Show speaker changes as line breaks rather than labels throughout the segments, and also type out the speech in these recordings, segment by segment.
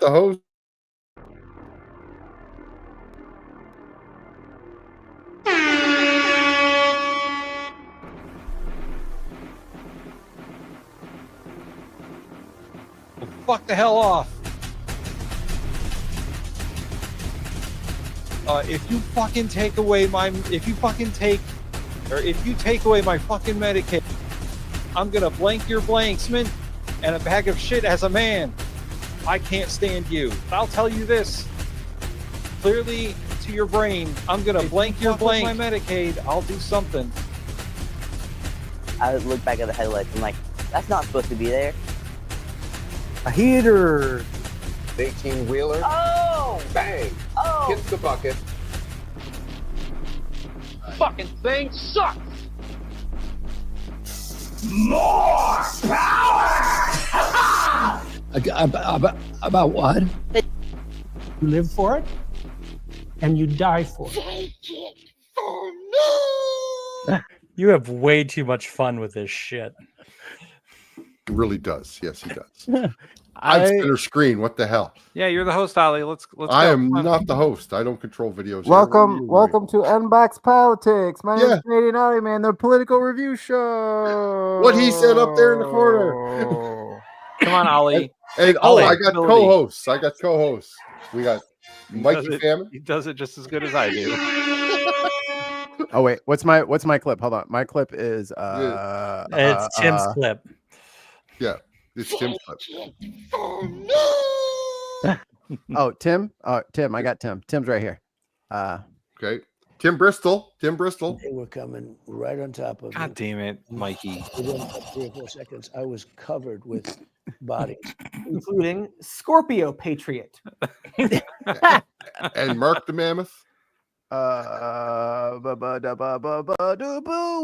the host.
Well, fuck the hell off. If you take away my fucking Medicaid, I'm gonna blank your blanks, man, and a bag of shit as a man. I can't stand you. I'll tell you this clearly to your brain. I'm gonna blank your blank. My Medicaid. I'll do something.
I look back at the headlights and like, that's not supposed to be there.
A heater.
18-wheeler.
Oh!
Bang!
Oh!
Hits the bucket.
Fucking thing sucks.
More power! About what? You live for it, and you die for it.
Take it for me!
You have way too much fun with this shit.
He really does. Yes, he does. I'm center screen. What the hell?
Yeah, you're the host, Ali. Let's
I
go.
am not the host. I don't control videos.
Welcome to UNBOXED Politics. My name is Canadian Ali, man, the political review show.
What he said up there in the corner.
Come on, Ali.
And I got co-hosts. We got Mikey Famine.
He does it just as good as I do.
Oh wait, what's my clip? Hold on. My clip is
it's Tim's clip.
Yeah, it's Tim's clip.
Oh, Tim. Tim, I got Tim. Tim's right here.
Okay. Tim Bristol.
They were coming right on top of me.
God damn it, Mikey.
Within about 3 or 4 seconds, I was covered with bodies.
Including Scorpio Patriot.
And Mark the Mammoth.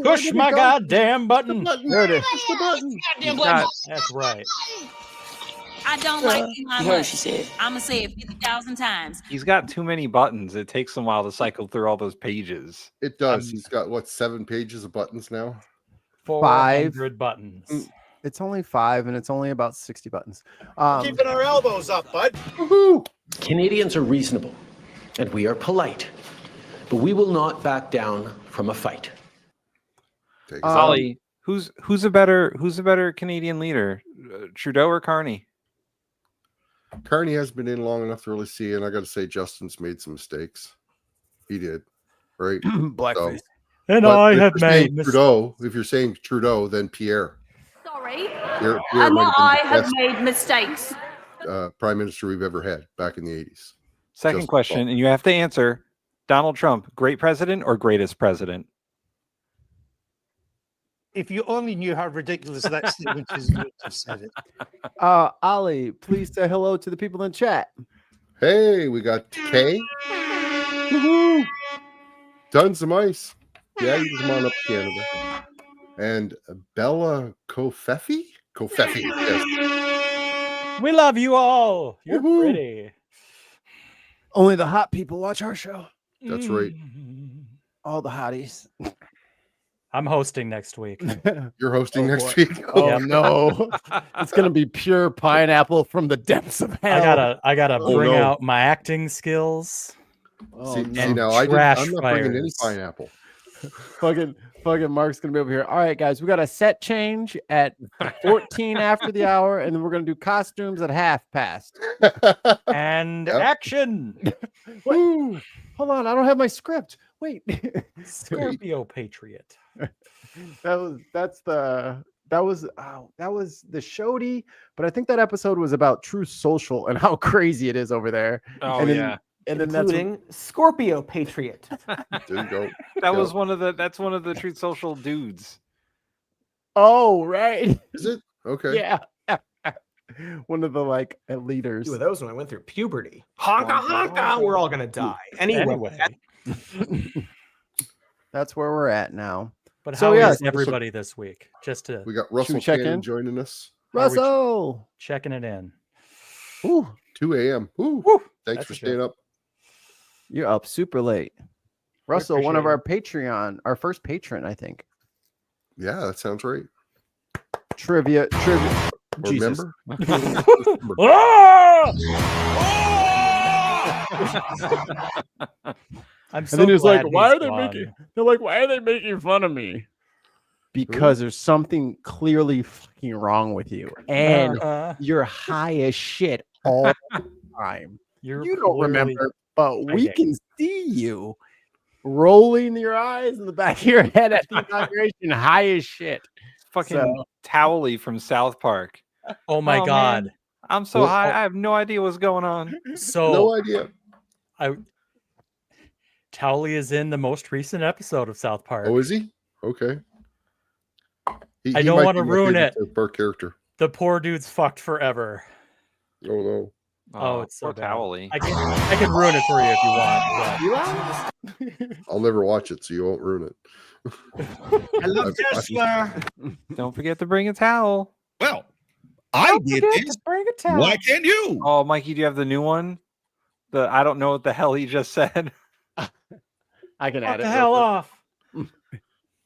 Push my goddamn button.
There it is.
The button.
That's right.
I don't like Elon
What
Musk.
she said.
I'm going to say it 50,000 times.
He's got too many buttons. It takes him a while to cycle through all those pages.
It does. He's got 7 pages of buttons now?
400 buttons.
It's only 5, and it's only about 60 buttons.
Keeping our elbows up, bud.
Woohoo!
Canadians are reasonable, and we are polite, but we will not back down from a fight.
Ollie, who's a better Canadian leader, Trudeau or Carney?
Carney has been in long enough to really see, and I got to say, Justin's made some mistakes. He did, right?
Blackface.
And I have made
Trudeau. If you're saying Trudeau, then Pierre.
Sorry.
Pierre
And I
the
have
best,
made mistakes.
prime minister we've ever had back in the 80s.
Second question, and you have to answer: Donald Trump, great president or greatest president?
If you only knew how ridiculous that statement is, you would have said it.
Ali, please say hello to the people in chat.
Hey, we got Kay. Woohoo! Tons of ice. Yeah, you come on up to Canada. And Bella Kofefi? Kofefi, yes.
We love you all. You're
Woohoo.
pretty.
Only the hot people watch our show.
That's right.
All the hotties.
I'm hosting next week.
You're hosting next
boy.
week.
Oh no. It's gonna be pure pineapple from the depths of hell.
I gotta bring out my acting skills.
Oh,
see
no.
now, I'm not bringing any pineapple.
Fucking Mark's gonna be over here. All right, guys, we got a set change at 14 after the hour, and then we're gonna do costumes at half past.
And action.
Wait, hold on, I don't have my script. Wait.
Scorpio Patriot.
That was the Shody, but I think that episode was about True Social and how crazy it is over there.
Oh,
and then,
yeah.
And then
Including Scorpio Patriot.
There you go.
That's one of the Truth Social dudes.
Oh, right.
Is it? Okay.
Yeah. One of the leaders.
Two of those when I went through puberty. Honka honka, we're all gonna die. Anyway.
That's where we're at now.
But
So,
how
yeah,
is everybody this week? Just to
We got Russell
check
Cannon
in?
joining us.
Russell.
checking it in.
Ooh,
2 a.m. Ooh.
Woo.
Thanks
That's
for
a
staying
shift.
up.
you're up super late. Russell, one of
appreciate
our Patreon, our first patron, I think.
Yeah, that sounds right.
Trivia.
Or
Jesus.
member?
Ah! I'm so
And then he was like,
glad
"Why
he's
are they
gone.
making?" They're like, "Why are they making fun of me?" Because there's something clearly fucking wrong with you, and
Uh-huh.
you're high as shit all the time.
You're
You don't
clearly
remember, but we
hiding.
can see you rolling your eyes in the back of your head at the inauguration, high as shit.
Fucking
So-
Towley from South Park.
Oh my
man,
god.
I'm so
Well,
high. I have no idea what's going on.
So
No idea.
Towley is in the most recent episode of South Park.
Oh, is he? Okay.
I don't
might
wanna
be my
ruin
favorite
it.
South Park character.
The poor dude's fucked forever.
Oh no.
Oh, it's so
poor
bad.
Towley.
I can ruin it for you if you want.
I'll never watch it, so you won't ruin it.
I love Tesla.
Don't forget to bring a towel.
Well, I did
Forget
this.
to bring a towel.
Why can't you?
Oh, Mikey, do you have the new one? I don't know what the hell he just said.
I can
Fuck
add it.
the
real
hell
quick.
off.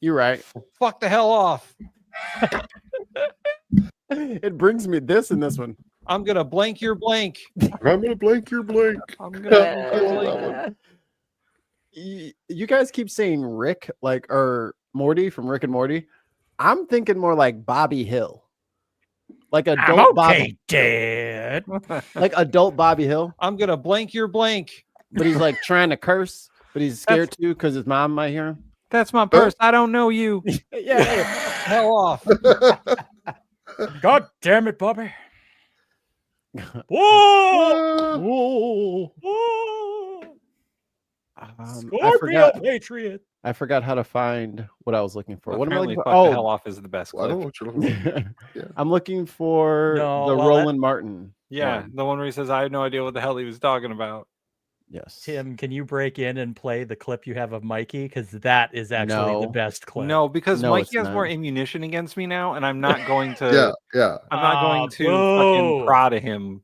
You're right.
Fuck the hell off.
It brings me this and this one.
I'm gonna blank your blank.
I'm gonna blank your blank.
I'm gonna blank your
That
blank.
one.
You guys keep saying Rick, like, or Morty from Rick and Morty. I'm thinking more like Bobby Hill, like adult Bobby,
Dad.
like adult Bobby Hill.
I'm gonna blank your blank.
But he's like trying to curse, but he's scared too because his mom might hear him.
That's my purse. I don't know you.
Yeah.
Hell off.
God damn it, Bobby. Whoa!
Whoa.
Whoa!
I
Patriot.
forgot how to find what I was looking for. What am I
Apparently,
looking
fuck
for?
the hell off is the best
Well, I
clip.
don't know what you're looking for. Yeah.
I'm looking for
No,
the
well,
Roland Martin.
Yeah,
one.
the one where he says, "I had no idea what the hell he was talking about."
Yes.
Tim, can you break in and play the clip you have of Mikey? Because that is actually the
No.
best clip.
No, because
No,
Mikey
it's
has more
not.
ammunition against me now, and I'm not going to.
Yeah, yeah.
I'm not going to
boo.
fucking prod him.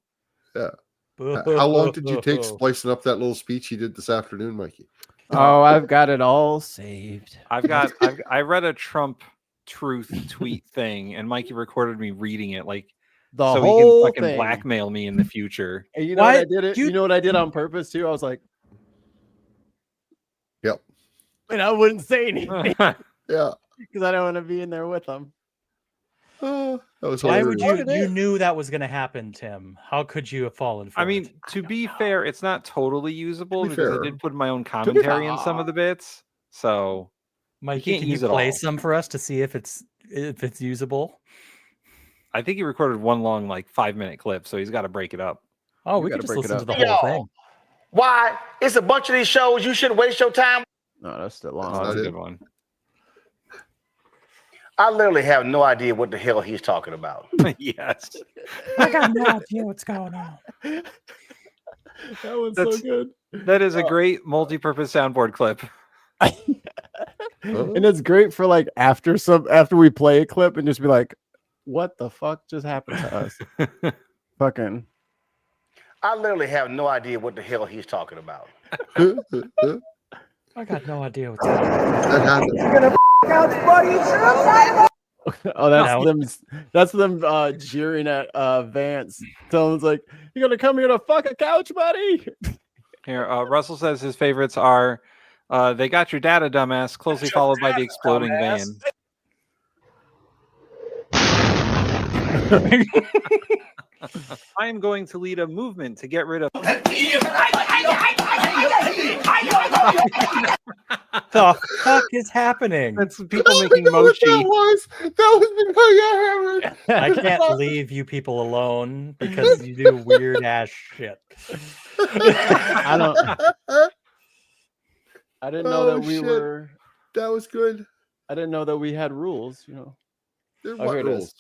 How long did you take splicing up that little speech he did this afternoon, Mikey?
Oh, I've got it all saved.
I read a Trump truth tweet thing, and Mikey recorded me reading it, like
The
so he
whole
can fucking
thing.
blackmail me in the future.
And you know what I
What?
did it? You know what I did on purpose too? I was like,
Yep.
and I wouldn't say anything
Yeah.
because I don't want to be in there with them.
That was
Why
hilarious.
would you? You knew that was going to happen, Tim. How could you have fallen for
I
it?
mean, to be fair, it's not totally usable
To be
because
fair.
I did put my own commentary in some of the bits. So
Mikey,
can't
can you
use it
play
all.
some for us to see if it's usable?
I think he recorded one long, like 5-minute clip, so he's got to break it up.
Oh,
You
we
gotta
could just
break it
listen to
up.
the whole
Yo.
thing.
Why? It's a bunch of these shows. You shouldn't waste your time.
No, that's still
Oh,
long.
that's a
not
good
it.
one.
I literally have no idea what the hell he's talking about.
Yes.
I got no idea what's going on.
That one's
That's-
so good.
That is a great multi-purpose soundboard clip.
And it's great for like after we play a clip and just be like, what the fuck just happened to us? Fucking
I literally have no idea what the hell he's talking about.
That
I got no idea what's going on.
happened.
oh, that's
No.
them. That's them jeering at Vance. Someone's like, "You gonna come here to fuck a couch, buddy?"
Here, Russell says his favorites are They Got Your Data, Dumbass, closely followed by The Exploding Van. I am going to lead a movement to get rid of.
The fuck is happening?
That's people making mochi.
That was
I can't leave you people alone because you do weird ass shit.
I don't. I didn't know
Oh,
that we
shit.
were.
That was good.
I didn't know that we had rules. You know.
There
Oh,
what
here it
rules?
is.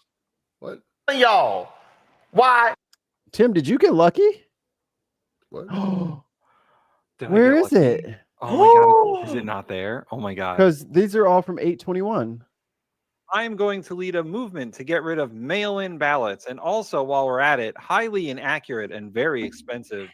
What?
Y'all, why?
Tim, did you get lucky?
What?
Did I
Where
get
is
lucky?
it?
Oh my god, is it not there? Oh my god.
Because these are all from 821.
I am going to lead a movement to get rid of mail-in ballots, and also, while we're at it, highly inaccurate and very expensive.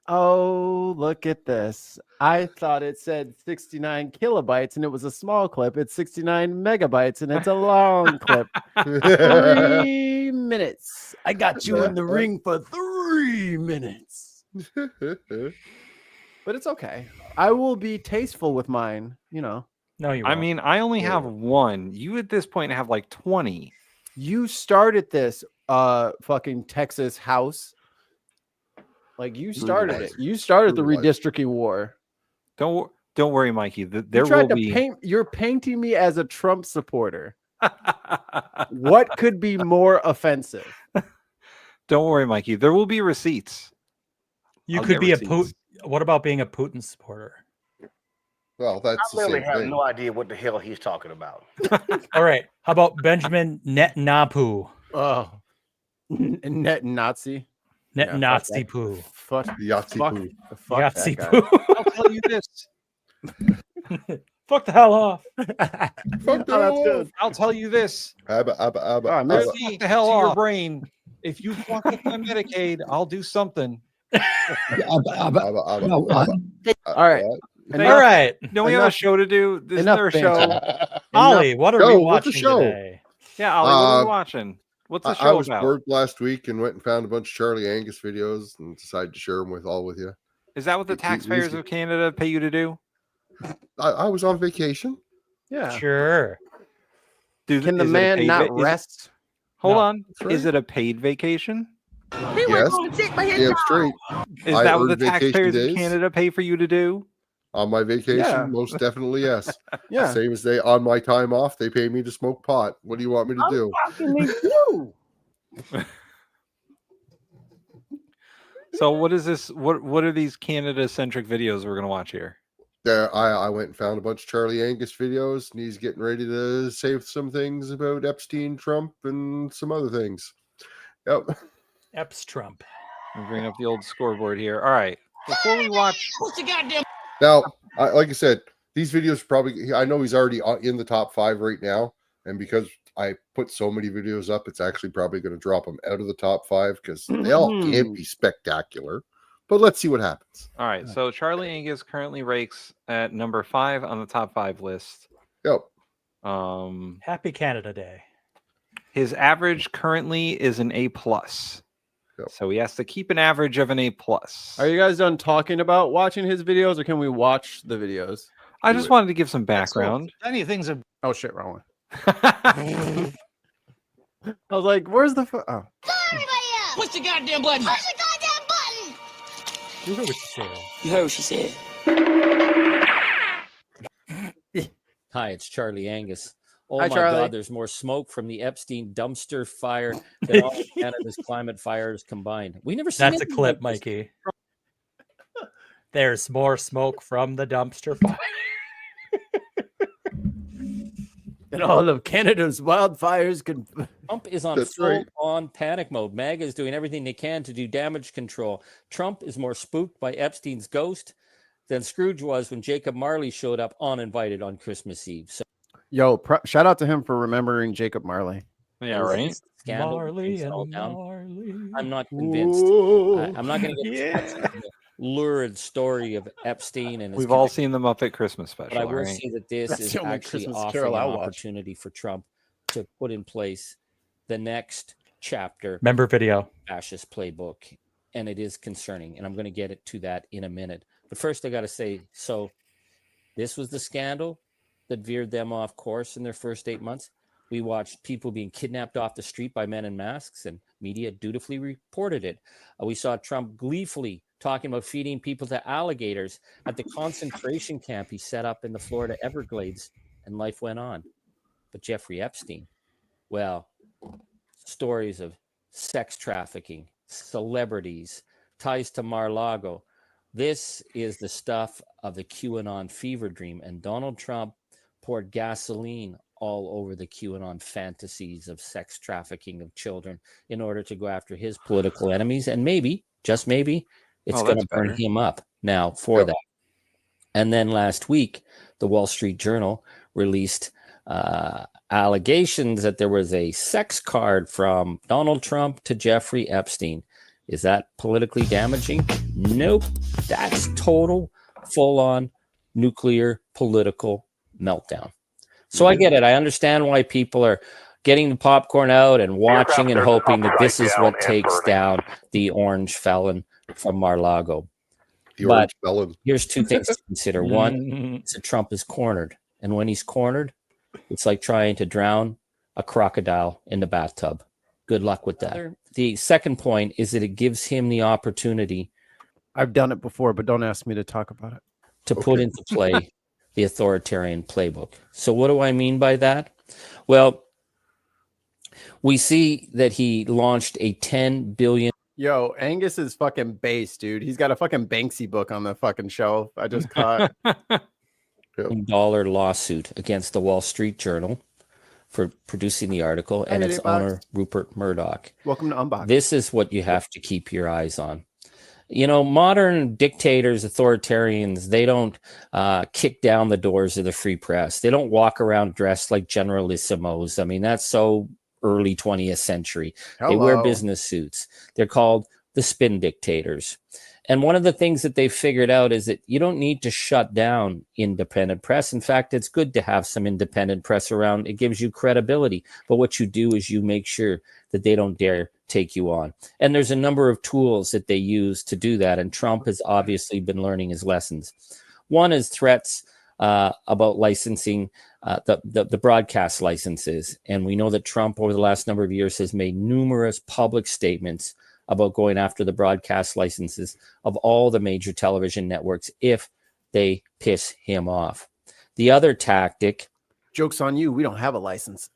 Oh, look at this. I thought it said 69 kilobytes and it was a small clip. It's 69 megabytes and it's a long clip. 3 minutes. I got you in the ring for 3 minutes. But it's okay. I will be tasteful with mine, you know.
No, you
I
won't.
mean, I only have one. You at this point have like 20.
You started this fucking Texas house. Like you started it. You started the redistricting war.
Don't worry, Mikey. There
You tried
will
to
be.
paint. You're painting me as a Trump supporter. What could be more offensive?
Don't worry, Mikey. There will be receipts.
You
I'll
could
get
be
receipts.
a Putin. What about being a Putin supporter?
Well, that's
I
the
literally
same
have
thing.
no idea what the hell he's talking about.
All right. How about Benjamin Netanyahu?
Oh, net Nazi.
Net
Yeah,
Nazi poo.
Fuck
Yahtzee
fuck,
poo.
fuck
Yahtzee
that
poo.
guy.
I'll tell you this.
Fuck the hell off.
Fuck
Oh, that's good.
I'll tell you this.
Abba, abba, abba,
Oh, I
abba.
missed
Fuck the hell to your brain. If you fuck with my Medicaid, I'll do something.
Abba, abba, abba,
No, what?
abba.
All right.
All right.
Don't we have a
Enough-
show to do? Isn't
enough
there a
banter.
show?
Ollie, what are
Yo,
we
what's the
watching
show?
today?
Yeah, Ollie, what are
Uh,
we watching? What's the
I
show
was
about?
bored last week and went and found a bunch of Charlie Angus videos and decided to share them with you.
Is that what the
It- it-
taxpayers of Canada pay you to do?
I was on vacation.
Yeah.
Sure.
Dude,
Can the
is it a
man
paid
not
is it-
rest?
Hold
No.
on.
That's
Is
right.
it a paid vacation?
Yes. Damn straight.
Is
I
that what the
earned vacation
taxpayers of
days.
Canada pay for you to do?
On my vacation,
Yeah.
most definitely yes.
Yeah.
Same as they on my time off, they pay me to smoke pot. What do you want me to do?
Fucking with you.
So what is this? What are these Canada-centric videos we're gonna watch here?
There, I went and found a bunch of Charlie Angus videos, and he's getting ready to say some things about Epstein, Trump, and some other things. Yep.
Epps Trump.
I'm bringing up the old scoreboard here. All right. Before we watch,
Now, like I said, these videos probably, I know he's already in the top 5 right now. And because I put so many videos up, it's actually probably going to drop them out of the top 5 because they all can't be spectacular. But let's see what happens.
all right. So Charlie Angus currently ranks at number 5 on the top 5 list.
Yep.
Happy Canada Day.
His average currently is an A+.
Yep.
So he has to keep an average of an A+.
Are you guys done talking about watching his videos, or can we watch the videos?
I just wanted to give some background.
Plenty of things are.
Oh shit, wrong one. I was like, "Where's the?" Oh.
Push the goddamn button. Push the goddamn button.
You heard what she said.
You heard what she said.
Hi, it's Charlie Angus. Oh
Hi,
my
Charlie.
God, there's more smoke from the Epstein dumpster fire than all of Canada's climate fires combined. We never seen
That's a
anything
clip,
like this.
Mikey. There's more smoke from the dumpster fire.
And all of Canada's wildfires can.
Trump is on
That's
full-on
right.
panic mode. MAGA is doing everything they can to do damage control. Trump is more spooked by Epstein's ghost than Scrooge was when Jacob Marley showed up uninvited on Christmas Eve. So
Yo, shout out to him for remembering Jacob Marley.
Yeah, right.
scandal
Marley
takes it all
and
down.
Marley.
I'm not convinced.
Whoa.
I'm not going to get the lurid story of Epstein and his
We've all
connection,
seen the Muppet Christmas special.
but I will
right?
say that this
That's
is
the only
actually
Christmas
offering
Carol
an
I'll watch.
opportunity for Trump to put in place the next chapter
Member video.
fascist playbook, and it is concerning, and I'm going to get it to that in a minute. But first, I got to say, so this was the scandal that veered them off course in their first 8 months. We watched people being kidnapped off the street by men in masks, and media dutifully reported it. We saw Trump gleefully talking about feeding people to alligators at the concentration camp he set up in the Florida Everglades, and life went on. But Jeffrey Epstein, well, stories of sex trafficking, celebrities, ties to Mar-a-Lago. This is the stuff of the QAnon fever dream, and Donald Trump poured gasoline all over the QAnon fantasies of sex trafficking of children in order to go after his political enemies, and maybe, just maybe, it's going to
that's
burn
better.
him up now for that. And then last week, the Wall Street Journal released allegations that there was a sex card from Donald Trump to Jeffrey Epstein. Is that politically damaging? Nope. That's total, full-on nuclear political meltdown. So I get it. I understand why people are getting the popcorn out and watching and hoping that this is what takes down the orange felon from Mar-a-Lago. But here's two things to consider. One is that Trump is cornered. And when he's cornered, it's like trying to drown a crocodile in the bathtub. Good luck with that. The second point is that it gives him the opportunity.
I've done it before, but don't ask me to talk about it.
To put into play the authoritarian playbook. So what do I mean by that? Well, we see that he launched a $10 billion.
Yo, Angus is fucking base, dude. He's got a fucking Banksy book on the fucking shelf. I just caught
$1 lawsuit against the Wall Street Journal for producing the article and its owner, Rupert Murdoch.
Welcome to Unboxed.
This is what you have to keep your eyes on. You know, modern dictators, authoritarians, they don't kick down the doors of the free press. They don't walk around dressed like generalissimos. I mean, that's so early 20th century.
Hello.
They wear business suits. They're called the spin dictators. And one of the things that they've figured out is that you don't need to shut down independent press. In fact, it's good to have some independent press around. It gives you credibility. But what you do is you make sure that they don't dare take you on. And there's a number of tools that they use to do that. And Trump has obviously been learning his lessons. One is threats about licensing the broadcast licenses. And we know that Trump over the last number of years has made numerous public statements about going after the broadcast licenses of all the major television networks if they piss him off. The other tactic,
joke's on you, we don't have a license,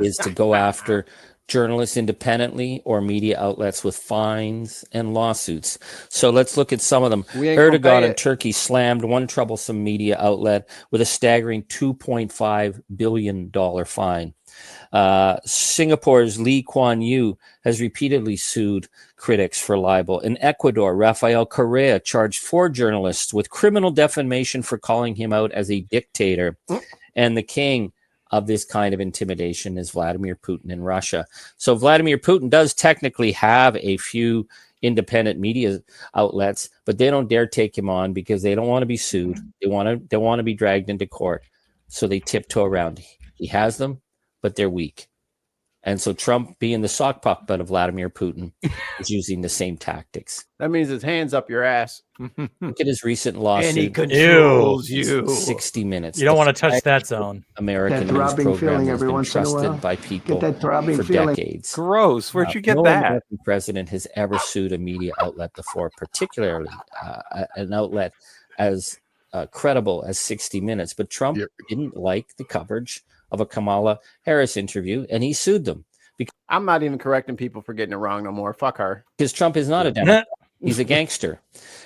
is to go after journalists independently or media outlets with fines and lawsuits. So let's look at some of them. Erdogan in Turkey slammed one troublesome media outlet with a staggering $2.5 billion fine. Singapore's Lee Kuan Yew has repeatedly sued critics for libel. In Ecuador, Rafael Correa charged 4 journalists with criminal defamation for calling him out as a dictator. And the king of this kind of intimidation is Vladimir Putin in Russia. So Vladimir Putin does technically have a few independent media outlets, but they don't dare take him on because they don't want to be sued. They want to be dragged into court. So they tiptoe around. He has them, but they're weak. And so Trump, being the sock puppet of Vladimir Putin, is using the same tactics.
That means his hands up your ass.
Look at his recent lawsuit.
And he controls you.
60 Minutes.
You don't want to touch that zone.
American news program has been trusted by people for decades.
Gross. Where'd you get
no
that?
American president has ever sued a media outlet before, particularly an outlet as credible as 60 Minutes. But Trump didn't like the coverage of a Kamala Harris interview, and he sued them.
I'm not even correcting people for getting it wrong no more. Fuck her.
Because Trump is not a Democrat. He's a gangster.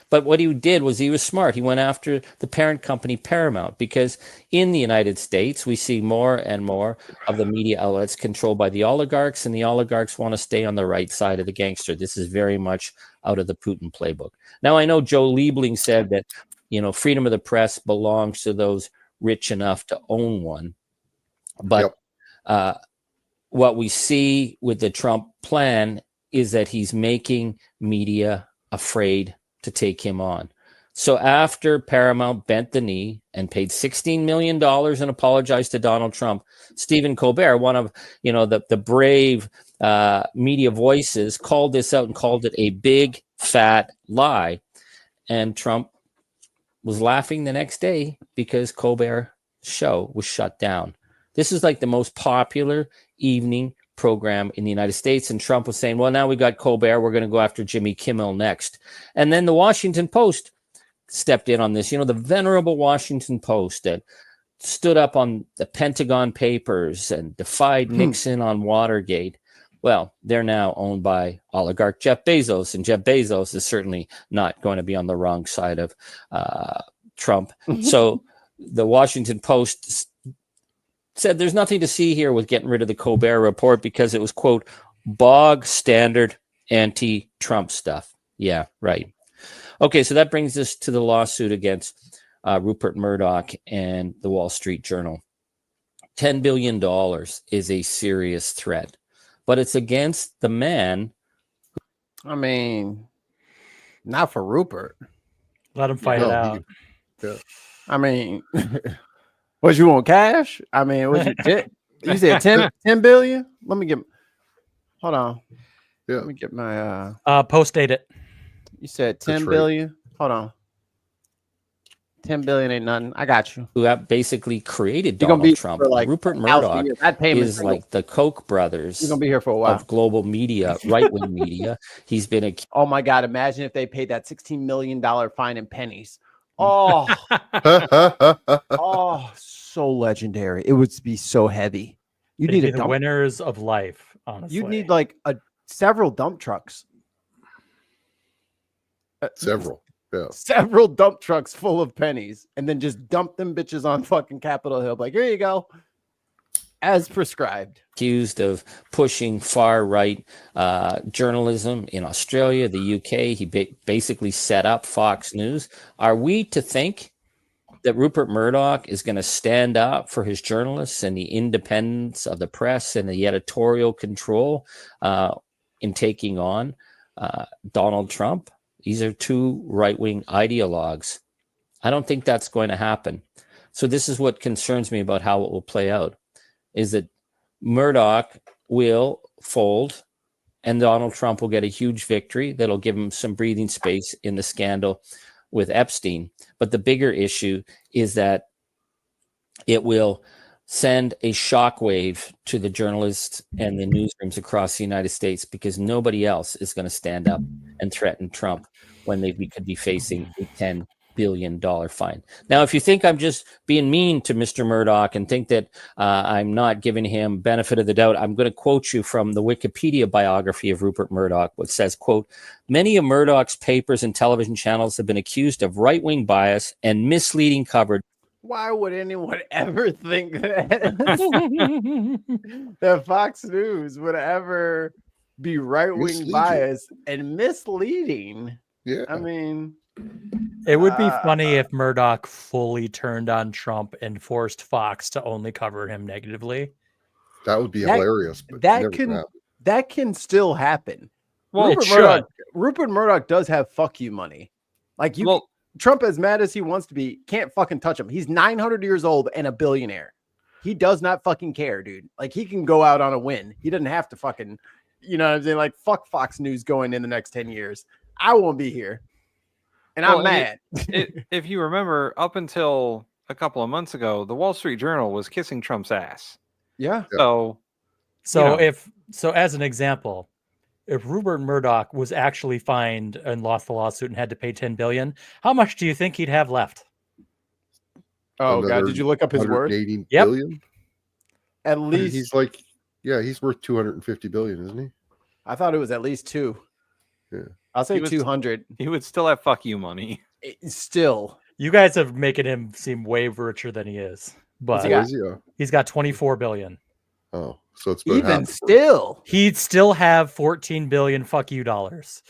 But what he did was he was smart. He went after the parent company Paramount, because in the United States, we see more and more of the media outlets controlled by the oligarchs, and the oligarchs want to stay on the right side of the gangster. This is very much out of the Putin playbook. Now, I know Joe Liebling said that, you know, freedom of the press belongs to those rich enough to own one. But what we see with the Trump plan is that he's making media afraid to take him on. So after Paramount bent the knee and paid $16 million and apologized to Donald Trump, Stephen Colbert, one of the brave media voices, called this out and called it a big fat lie. And Trump was laughing the next day because Colbert's show was shut down. This is like the most popular evening program in the United States. And Trump was saying, well, now we got Colbert. We're going to go after Jimmy Kimmel next. And then the Washington Post stepped in on this. You know, the venerable Washington Post that stood up on the Pentagon Papers and defied Nixon on Watergate. Well, they're now owned by oligarch Jeff Bezos. And Jeff Bezos is certainly not going to be on the wrong side of Trump. So the Washington Post said there's nothing to see here with getting rid of the Colbert Report because it was, quote, bog standard anti-Trump stuff. Yeah, right. Okay, so that brings us to the lawsuit against Rupert Murdoch and the Wall Street Journal. $10 billion is a serious threat, but it's against the man.
I mean, not for Rupert.
Let him fight it out.
I mean... What, you want cash? I mean, what you did? You said 10 billion? Let me get. Hold on.
Yeah.
Let me get my.
Post date it.
You said
That's
10
right.
billion. Hold on. 10 billion ain't nothing. I got you.
Who have basically created
You're gonna
Donald
be
Trump.
for like
Rupert
1,000
Murdoch
years. That payment
is like the Koch brothers
You're gonna be here for a while.
of global media, right-wing media. He's been a
Oh my God! Imagine if they paid that $16 million fine in pennies. Oh, oh, so legendary! It would be so heavy. You
They'd
need
be
a
the
dump.
winners of life. Honestly,
You need like several dump trucks.
Several. Yeah.
Several dump trucks full of pennies, and then just dump them bitches on fucking Capitol Hill. Like, here you go, as prescribed.
accused of pushing far-right journalism in Australia, the UK. He basically set up Fox News. Are we to think that Rupert Murdoch is going to stand up for his journalists and the independence of the press and the editorial control in taking on Donald Trump? These are two right-wing ideologues. I don't think that's going to happen. So this is what concerns me about how it will play out, is that Murdoch will fold and Donald Trump will get a huge victory that'll give him some breathing space in the scandal with Epstein. But the bigger issue is that it will send a shockwave to the journalists and the newsrooms across the United States, because nobody else is going to stand up and threaten Trump when they could be facing a $10 billion fine. Now, if you think I'm just being mean to Mr. Murdoch and think that I'm not giving him benefit of the doubt, I'm going to quote you from the Wikipedia biography of Rupert Murdoch, which says, quote, "Many of Murdoch's papers and television channels have been accused of right-wing bias and misleading coverage."
Why would anyone ever think that that Fox News would ever be right-wing biased and misleading?
Yeah.
I mean,
it would be funny if Murdoch fully turned on Trump and forced Fox to only cover him negatively.
That would be hilarious. But
that can still happen.
Well,
Rupert Murdoch does have fuck you money. Like you.
Well,
Trump, as mad as he wants to be, can't fucking touch him. He's 900 years old and a billionaire. He does not fucking care, dude. Like, he can go out on a win. He doesn't have to fucking, you know what I'm saying? Like, fuck Fox News going in the next 10 years. I won't be here. And I'm mad.
If you remember, up until a couple of months ago, the Wall Street Journal was kissing Trump's ass.
Yeah.
So
as an example, if Rupert Murdoch was actually fined and lost the lawsuit and had to pay $10 billion, how much do you think he'd have left?
Oh God, did you look up his worth?
$180
Yep.
billion?
At least
he's like, yeah, he's worth 250 billion, isn't he?
I thought it was at least 2.
Yeah.
I'll say 200.
He would still have fuck you money.
Still.
You guys have making him seem way richer than he is. But he's got 24 billion.
Oh, so it's about
even still.
He'd still have 14 billion fuck you dollars.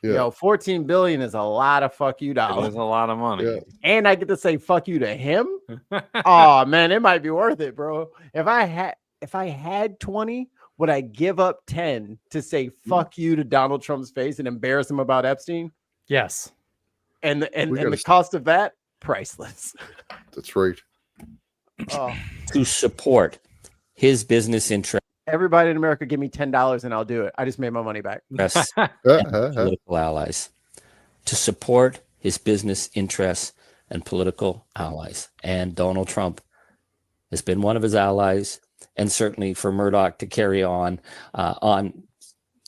Yeah.
Yo, 14 billion is a lot of fuck you dollars.
It's a lot of money.
Yeah.
And I get to say fuck you to him. Oh man, it might be worth it, bro. If I had 20, would I give up 10 to say fuck you to Donald Trump's face and embarrass him about Epstein?
Yes.
And the cost of that, priceless.
That's right.
To support his business interest.
Everybody in America, give me $10 and I'll do it. I just made my money back.
Political allies. To support his business interests and political allies. And Donald Trump has been one of his allies. And certainly for Murdoch to carry on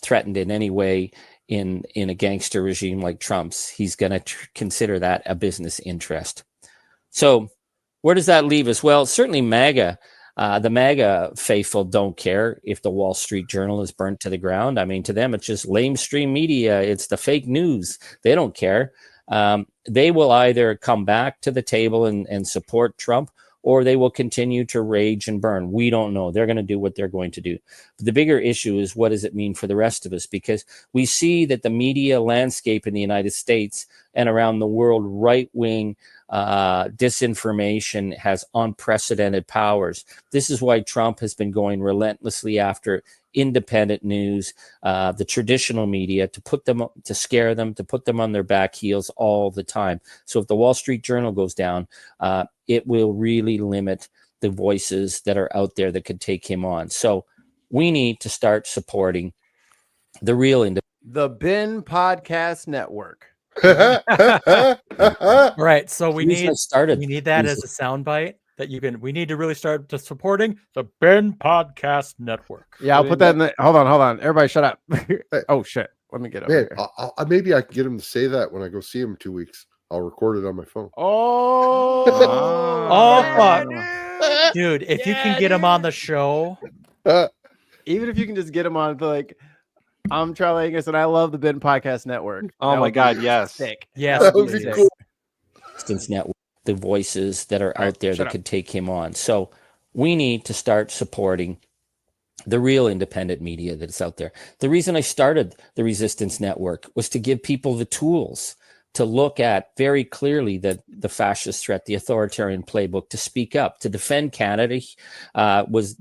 threatened in any way in a gangster regime like Trump's, he's going to consider that a business interest. So where does that leave us? Well, certainly MAGA. The MAGA faithful don't care if the Wall Street Journal is burnt to the ground. I mean, to them, it's just lamestream media. It's the fake news. They don't care. They will either come back to the table and support Trump, or they will continue to rage and burn. We don't know. They're going to do what they're going to do. But the bigger issue is, what does it mean for the rest of us? Because we see that the media landscape in the United States and around the world, right-wing disinformation has unprecedented powers. This is why Trump has been going relentlessly after independent news, the traditional media, to scare them, to put them on their back heels all the time. So if the Wall Street Journal goes down, it will really limit the voices that are out there that could take him on. So we need to start supporting the real
The Bin Podcast Network.
All right, so we need that
these-
as a soundbite that you can. We need to really start to supporting the Ben Podcast Network.
Yeah, I'll put that in the. Hold on. Everybody, shut up. Oh shit. Let me get over
Man,
here.
maybe I can get him to say that when I go see him in 2 weeks. I'll record it on my phone.
Oh fuck, dude! If you can get him on the show,
Even if you can just get him on, like, I'm Charlie Angus, and I love the Ben Podcast Network.
Oh my God, yes.
Sick.
yes,
That would be
please.
cool.
Resistance Network, the voices that are out there
shut
that
up.
could take him on. So we need to start supporting the real independent media that's out there. The reason I started the Resistance Network was to give people the tools to look at very clearly the fascist threat, the authoritarian playbook, to speak up, to defend Canada was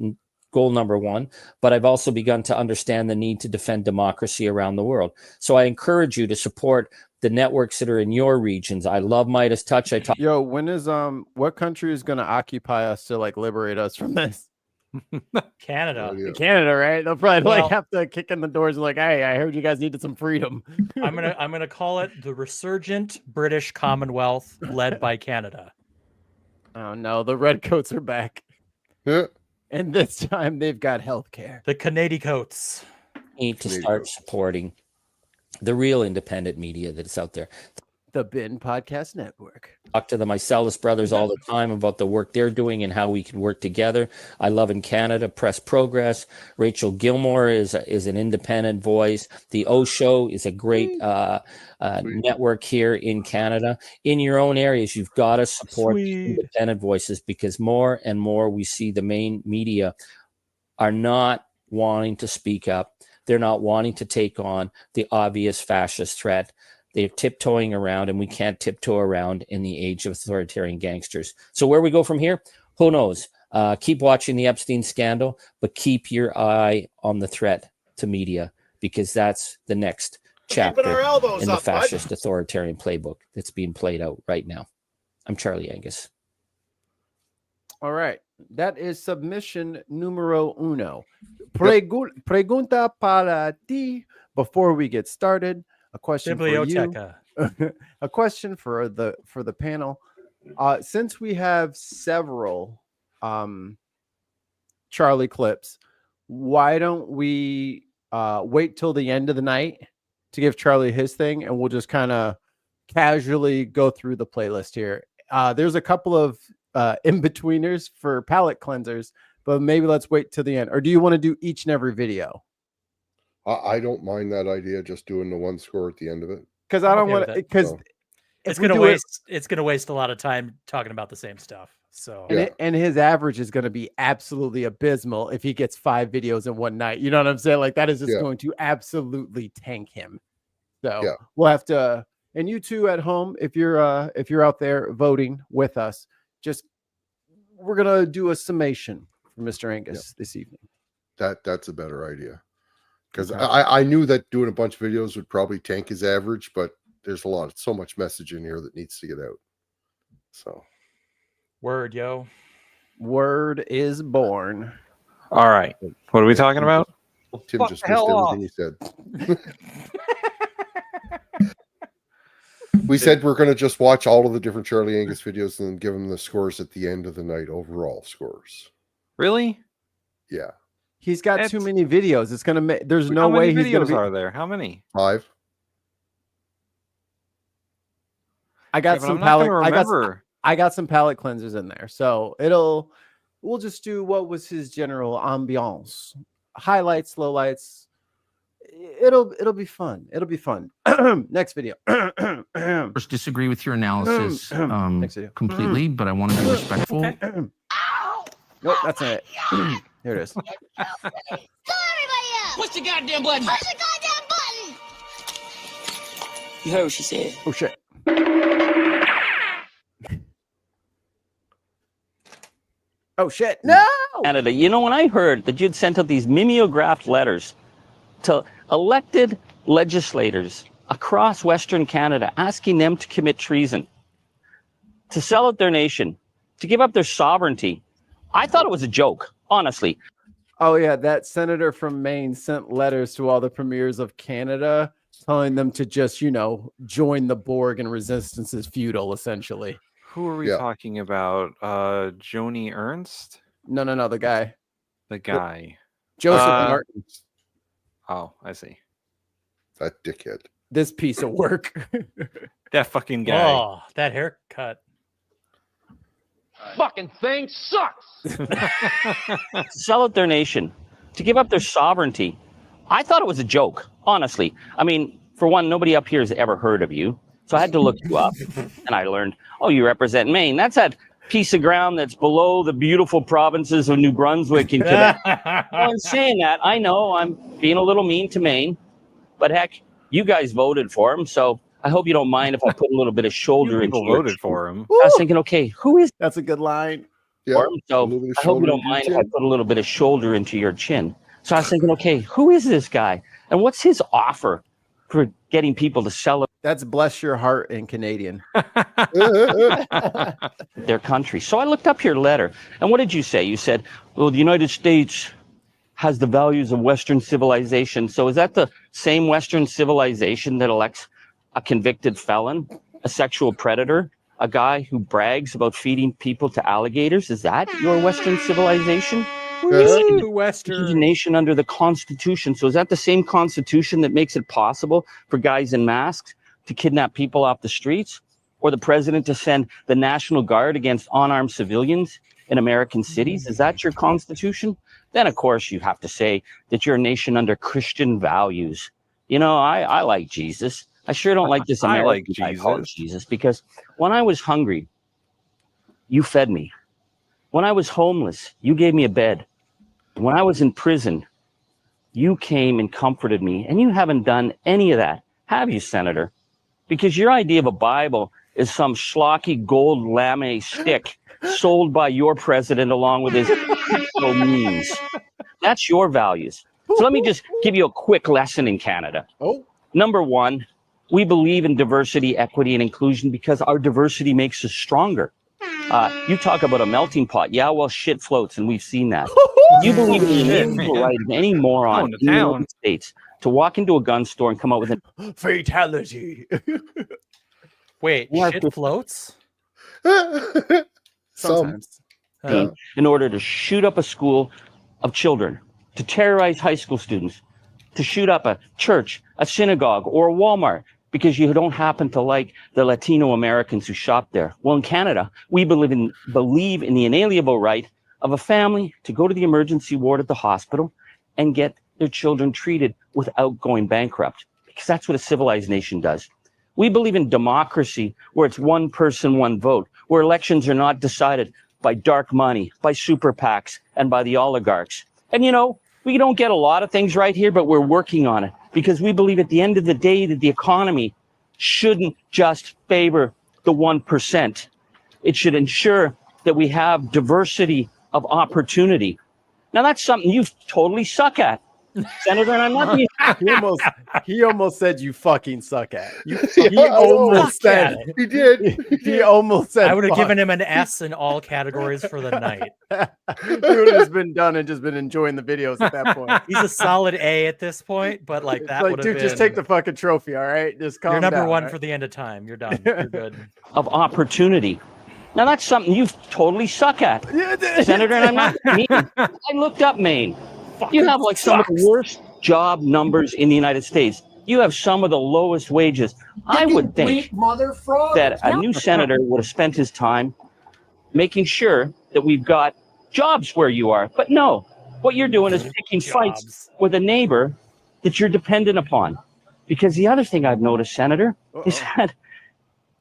goal number one. But I've also begun to understand the need to defend democracy around the world. So I encourage you to support the networks that are in your regions. I love Midas Touch.
Yo, when is what country is gonna occupy us to like liberate us from this?
Canada.
Canada, right? They'll probably
Well-
like have to kick in the doors and like, hey, I heard you guys needed some freedom.
I'm gonna call it the resurgent British Commonwealth led by Canada.
Oh no, the redcoats are back.
Yeah.
And this time they've got health care.
The Canadian coats.
need to start supporting the real independent media that's out there.
The Bin Podcast Network.
Talk to the Mycelis brothers all the time about the work they're doing and how we can work together. I love in Canada, Press Progress. Rachel Gilmore is an independent voice. The O Show is a great network here in Canada. In your own areas, you've got to support the independent voices, because more and more we see the main media are not wanting to speak up. They're not wanting to take on the obvious fascist threat. They're tiptoeing around, and we can't tiptoe around in the age of authoritarian gangsters. So where we go from here, who knows? Keep watching the Epstein scandal, but keep your eye on the threat to media, because that's the next chapter in the fascist authoritarian playbook that's being played out right now. I'm Charlie Angus.
All right. That is submission numero uno. Pregunta para ti. Before we get started, a question for you. A question for the panel. Since we have several Charlie clips, why don't we wait till the end of the night to give Charlie his thing, and we'll just kind of casually go through the playlist here. There's a couple of in-betweeners for palate cleansers, but maybe let's wait till the end. Or do you want to do each and every video?
I don't mind that idea, just doing the one score at the end of it.
Because I don't want to, because
it's gonna waste a lot of time talking about the same stuff. So
and his average is going to be absolutely abysmal if he gets 5 videos in one night. You know what I'm saying? Like, that is just going to absolutely tank him. So we'll have to. And you two at home, if you're out there voting with us, we're gonna do a summation for Mr. Angus this evening.
That's a better idea, because I knew that doing a bunch of videos would probably tank his average, but there's so much message in here that needs to get out. So,
word
word is born.
All right, what are we talking about?
Tim just missed everything he said. We said we're going to just watch all of the different Charlie Angus videos and then give him the scores at the end of the night, overall scores.
Really?
Yeah.
He's got too many videos. It's gonna make. There's no way he's gonna be.
Are there? How many?
5.
I got some palate. I got some palate cleansers in there, so we'll just do what was his general ambiance, highlights, lowlights. It'll be fun. It'll be fun. Next video.
First, disagree with your analysis completely, but I want to be respectful.
Nope, that's not it. Here it is.
Push the goddamn button. Push the goddamn button. You heard what she said.
Oh shit. Oh shit. No.
Canada. You know, when I heard that you'd sent out these mimeographed letters to elected legislators across Western Canada, asking them to commit treason, to sell out their nation, to give up their sovereignty, I thought it was a joke, honestly.
Oh yeah, that senator from Maine sent letters to all the premiers of Canada telling them to just, join the Borg and resistance is futile, essentially.
Who are we talking about? Joni Ernst?
No, the guy.
The guy.
Joseph Martin.
Oh, I see.
That dickhead.
This piece of work.
That fucking guy.
Oh, that haircut.
Fucking thing sucks.
To sell out their nation, to give up their sovereignty. I thought it was a joke, honestly. I mean, for one, nobody up here has ever heard of you. So I had to look you up, and I learned, you represent Maine. That's that piece of ground that's below the beautiful provinces of New Brunswick and Quebec. I'm saying that. I know I'm being a little mean to Maine, but heck, you guys voted for him, so I hope you don't mind if I put a little bit of shoulder into
People voted for him.
I was thinking, okay, who is
That's a good line.
Yeah.
So I hope you don't mind if I put a little bit of shoulder into your chin. So I was thinking, okay, who is this guy? And what's his offer for getting people to sell
That's bless your heart in Canadian.
their country? So I looked up your letter. And what did you say? You said, well, the United States has the values of Western civilization. So is that the same Western civilization that elects a convicted felon, a sexual predator, a guy who brags about feeding people to alligators? Is that your Western civilization?
Western
A nation under the Constitution. So is that the same Constitution that makes it possible for guys in masks to kidnap people off the streets, or the president to send the National Guard against unarmed civilians in American cities? Is that your Constitution? Then, of course, you have to say that you're a nation under Christian values. I like Jesus. I sure don't like this American guy called Jesus, because when I was hungry, you fed me. When I was homeless, you gave me a bed. When I was in prison, you came and comforted me, and you haven't done any of that, have you, Senator? Because your idea of a Bible is some schlocky gold lame stick sold by your president along with his crypto memes. That's your values. So let me just give you a quick lesson in Canada. Number one, we believe in diversity, equity, and inclusion because our diversity makes us stronger. You talk about a melting pot. Yeah, well, shit floats, and we've seen that. You believe in the inalienable right of any moron in the United States to walk into a gun store and come out with a
fatality.
Wait, shit floats?
Sometimes.
In order to shoot up a school of children, to terrorize high school students, to shoot up a church, a synagogue, or a Walmart, because you don't happen to like the Latino Americans who shop there. Well, in Canada, we believe in the inalienable right of a family to go to the emergency ward at the hospital and get their children treated without going bankrupt, because that's what a civilized nation does. We believe in democracy, where it's one person, one vote, where elections are not decided by dark money, by super PACs, and by the oligarchs. And we don't get a lot of things right here, but we're working on it, because we believe at the end of the day that the economy shouldn't just favor the 1%. It should ensure that we have diversity of opportunity. Now, that's something you totally suck at, Senator, and I'm not being...
He almost said you fucking suck at. He almost said it.
He did.
He almost said
I would have given him an S in all categories for the night.
He would have just been done and just been enjoying the videos at that point.
He's a solid A at this point, but that would have
dude,
been...
just take the fucking trophy, all right? Just calm
You're number
down,
one
right?
for the end of time. You're done. You're good.
Of opportunity. Now, that's something you totally suck at, Senator, and I'm not mean. I looked up Maine. You have some of the worst job numbers in the United States. You have some of the lowest wages. I would think that a new senator would have spent his time making sure that we've got jobs where you are. But no, what you're doing is picking fights with a neighbor that you're dependent upon. Because the other thing I've noticed, Senator, is that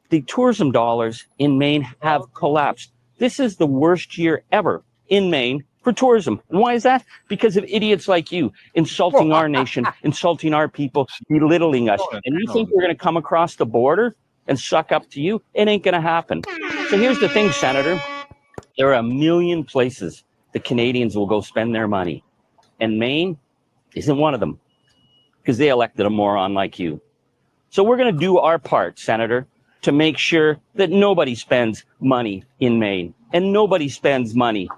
the tourism dollars in Maine have collapsed. This is the worst year ever in Maine for tourism. And why is that? Because of idiots like you insulting our nation, insulting our people, belittling us. And you think we're going to come across the border and suck up to you? It ain't going to happen. So here's the thing, Senator. There are a million places the Canadians will go spend their money. And Maine isn't one of them, because they elected a moron like you. So we're going to do our part, Senator, to make sure that nobody spends money in Maine and nobody spends money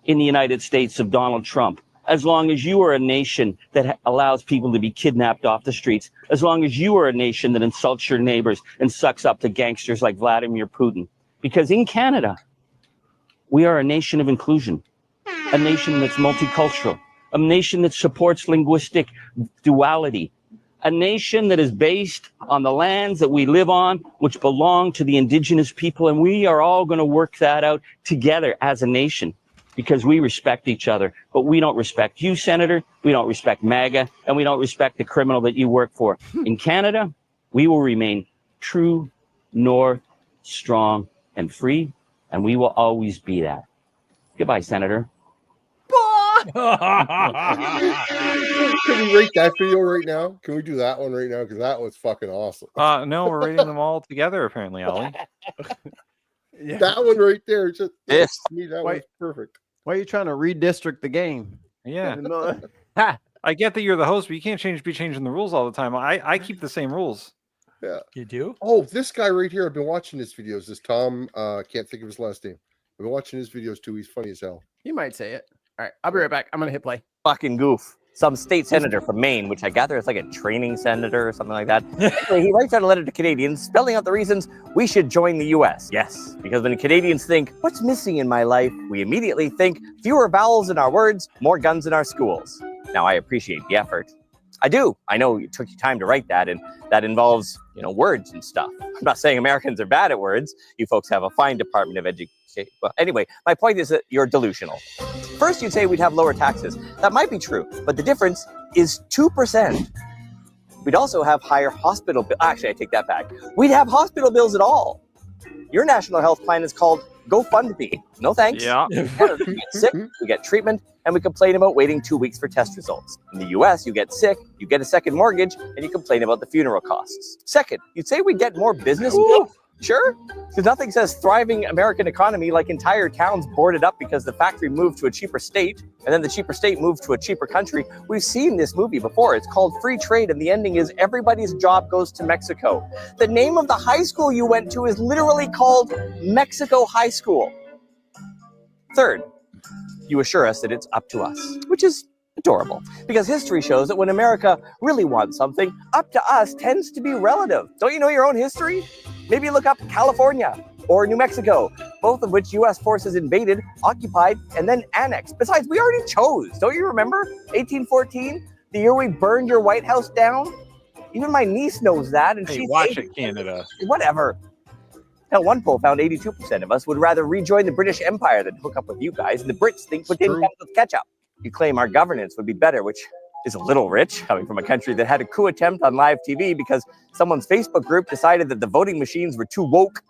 in the United States of Donald Trump, as long as you are a nation that allows people to be kidnapped off the streets, as long as you are a nation that insults your neighbors and sucks up to gangsters like Vladimir Putin. Because in Canada, we are a nation of inclusion, a nation that's multicultural, a nation that supports linguistic duality, a nation that is based on the lands that we live on, which belong to the indigenous people. And we are all going to work that out together as a nation because we respect each other. But we don't respect you, Senator. We don't respect MAGA, and we don't respect the criminal that you work for. In Canada, we will remain true, north, strong, and free, and we will always be that. Goodbye, Senator.
Can we rate that video right now? Can we do that one right now? Because that was fucking awesome.
No, we're rating them all together, apparently, Ollie.
Yeah.
That one right there, just
This.
me, that was perfect.
Why are you trying to redistrict the game?
Yeah. I get that you're the host, but you can't be changing the rules all the time. I keep the same rules.
Yeah.
You do?
Oh, this guy right here, I've been watching his videos. This Tom, can't think of his last name. I've been watching his videos too. He's funny as hell.
You might say it. All right, I'll be right back. I'm going to hit play.
Fucking goof. Some state senator from Maine, which I gather is like a training senator or something like that. Anyway, he writes out a letter to Canadians spelling out the reasons we should join the US. Yes, because when Canadians think, what's missing in my life? We immediately think fewer vowels in our words, more guns in our schools. Now, I appreciate the effort. I do. I know it took you time to write that, and that involves, words and stuff. I'm not saying Americans are bad at words. You folks have a fine Department of Education. Well, anyway, my point is that you're delusional. First, you'd say we'd have lower taxes. That might be true, but the difference is 2%. We'd also have higher hospital bills. Actually, I take that back. We'd have hospital bills at all. Your national health plan is called GoFundMe. No thanks.
Yeah.
We get sick, we get treatment, and we complain about waiting 2 weeks for test results. In the US, you get sick, you get a second mortgage, and you complain about the funeral costs. Second, you'd say we get more business. Sure, because nothing says thriving American economy like entire towns boarded up because the factory moved to a cheaper state, and then the cheaper state moved to a cheaper country. We've seen this movie before. It's called Free Trade, and the ending is everybody's job goes to Mexico. The name of the high school you went to is literally called Mexico High School. Third, you assure us that it's up to us, which is adorable, because history shows that when America really wants something, up to us tends to be relative. Don't you know your own history? Maybe look up California or New Mexico, both of which U.S. forces invaded, occupied, and then annexed. Besides, we already chose. Don't you remember? 1814, the year we burned your White House down? Even my niece knows that. And
Hey, watch it, Canada.
Whatever. Hell, one poll found 82% of us would rather rejoin the British Empire than hook up with you guys, and the Brits think potato comes with ketchup. You claim our governance would be better, which is a little rich, coming from a country that had a coup attempt on live TV because someone's Facebook group decided that the voting machines were too woke.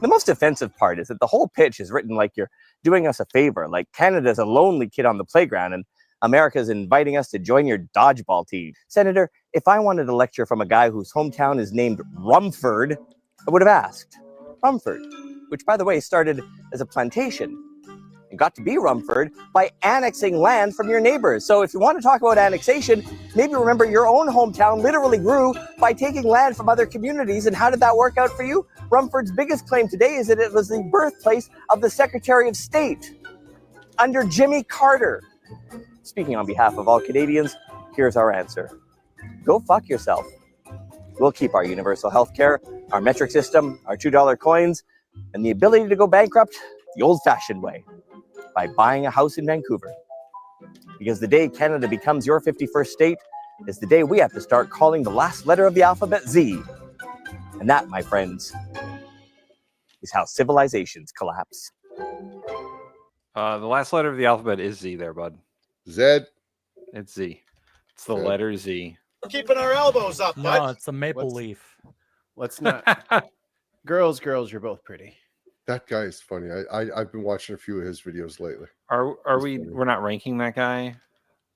The most offensive part is that the whole pitch is written like you're doing us a favor, like Canada's a lonely kid on the playground and America's inviting us to join your dodgeball team. Senator, if I wanted a lecture from a guy whose hometown is named Rumford, I would have asked. Rumford, which by the way started as a plantation, and got to be Rumford by annexing land from your neighbors. So if you want to talk about annexation, maybe remember your own hometown literally grew by taking land from other communities. And how did that work out for you? Rumford's biggest claim today is that it was the birthplace of the Secretary of State under Jimmy Carter. Speaking on behalf of all Canadians, here's our answer. Go fuck yourself. We'll keep our universal health care, our metric system, our $2 coins, and the ability to go bankrupt the old-fashioned way, by buying a house in Vancouver. Because the day Canada becomes your 51st state is the day we have to start calling the last letter of the alphabet Z. And that, my friends, is how civilizations collapse.
The last letter of the alphabet is Z there, bud.
Z.
It's Z. It's the letter Z.
We're keeping our elbows up,
No,
bud.
it's a maple leaf.
Let's not. girls, you're both pretty.
That guy is funny. I've been watching a few of his videos lately.
We're not ranking that guy?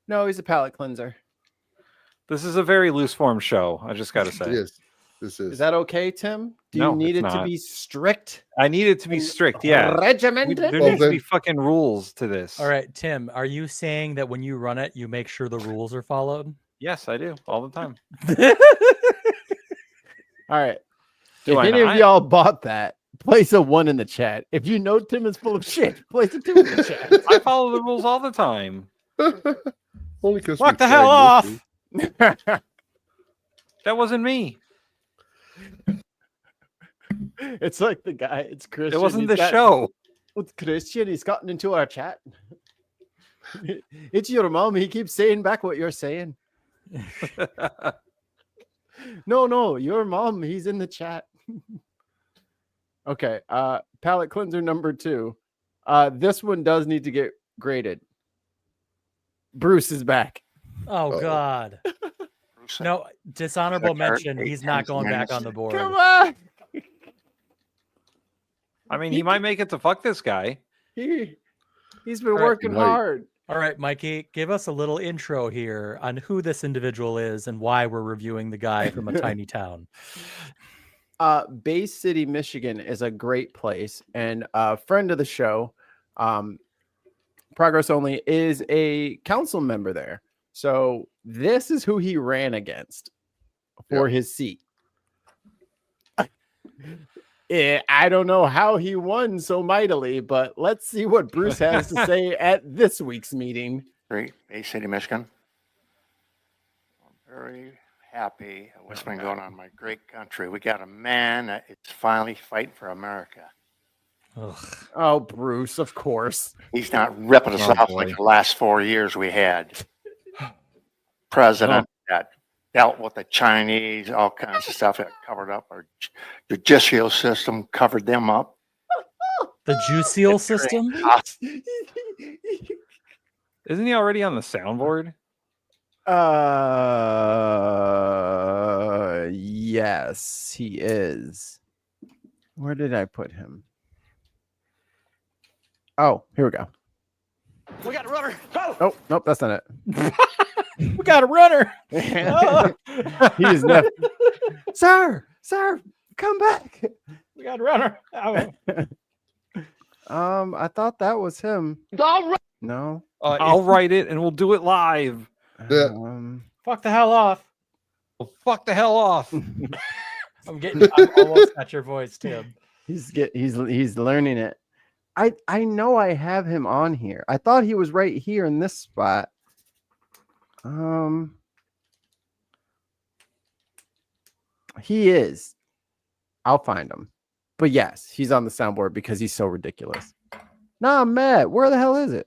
No, he's a palate cleanser.
This is a very loose form show. I just got to say.
It is. This is.
Is that okay, Tim? Do
No,
you need
it's
it to
not.
be strict?
I need it to be strict, yeah.
Regimented?
There
Well,
needs to
then-
be fucking rules to this.
All right, Tim, are you saying that when you run it, you make sure the rules are followed?
Yes, I do. All the time.
All right.
Do
if
I
any
not?
of y'all bought that, place a 1 in the chat. If you know Tim is full of shit, place a 2 in the chat.
I follow the rules all the time.
Only because
Fuck the hell off. That wasn't me.
It's like the guy. It's Christian.
It wasn't
He's
the show.
It's Christian. He's gotten into our chat. It's your mom. He keeps saying back what you're saying. No, your mom. He's in the chat. Okay. Palette cleanser number 2. This one does need to get graded. Bruce is back.
Oh God. No, dishonorable mention. He's not going back on the board.
Come on.
I mean, he might make it to fuck this guy.
He's been working hard.
All right, Mikey, give us a little intro here on who this individual is and why we're reviewing the guy from a tiny town.
Bay City, Michigan is a great place, and a friend of the show, Progress Only, is a council member there. So this is who he ran against for his seat. I don't know how he won so mightily, but let's see what Bruce has to say at this week's meeting.
Great, Bay City, Michigan. I'm very happy at what's been going on in my great country. We got a man that is finally fighting for America.
Ugh.
Oh, Bruce, of course.
He's not ripping us off like the last 4 years we had. President that dealt with the Chinese, all kinds of stuff that covered up our judicial system, covered them up.
The judicial system?
Isn't he already on the soundboard?
Yes, he is. Where did I put him? Oh, here we go.
We got a runner. Go!
Oh, nope, that's not it.
We got a runner.
He is left. Sir, come back.
We got a runner.
I thought that was him. No.
I'll write it and we'll do it live.
Fuck the hell off.
Fuck the hell off.
I'm almost at your voice, Tim.
He's learning it. I know I have him on here. I thought he was right here in this spot. He is. I'll find him. But yes, he's on the soundboard because he's so ridiculous. Nah, Matt, where the hell is it?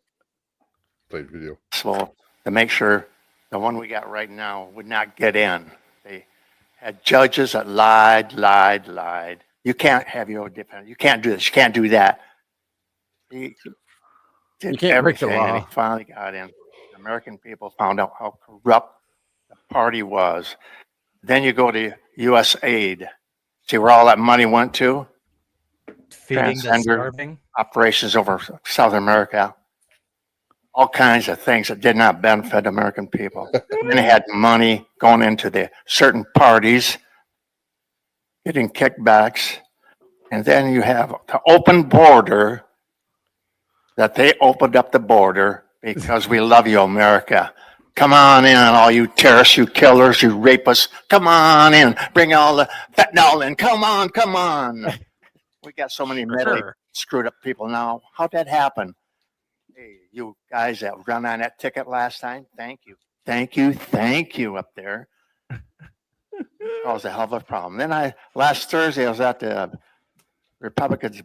Play video.
So to make sure the one we got right now would not get in. They had judges that lied. You can't have your defense. You can't do this. You can't do that. He did
You can't break the
everything, and
law.
he finally got in. The American people found out how corrupt the party was. Then you go to U.S. aid. See where all that money went to?
Feeding the starving.
Operations over South America. All kinds of things that did not benefit American people. And they had money going into the certain parties, getting kickbacks. And then you have the open border, that they opened up the border because we love you, America. Come on in, all you terrorists, you killers, you rapists. Come on in. Bring all the fentanyl in. Come on. We got so many mentally screwed up people now. How'd that happen? Hey, you guys that run on that ticket last time, thank you up there. That was a hell of a problem. Then last Thursday, I was at the Republicans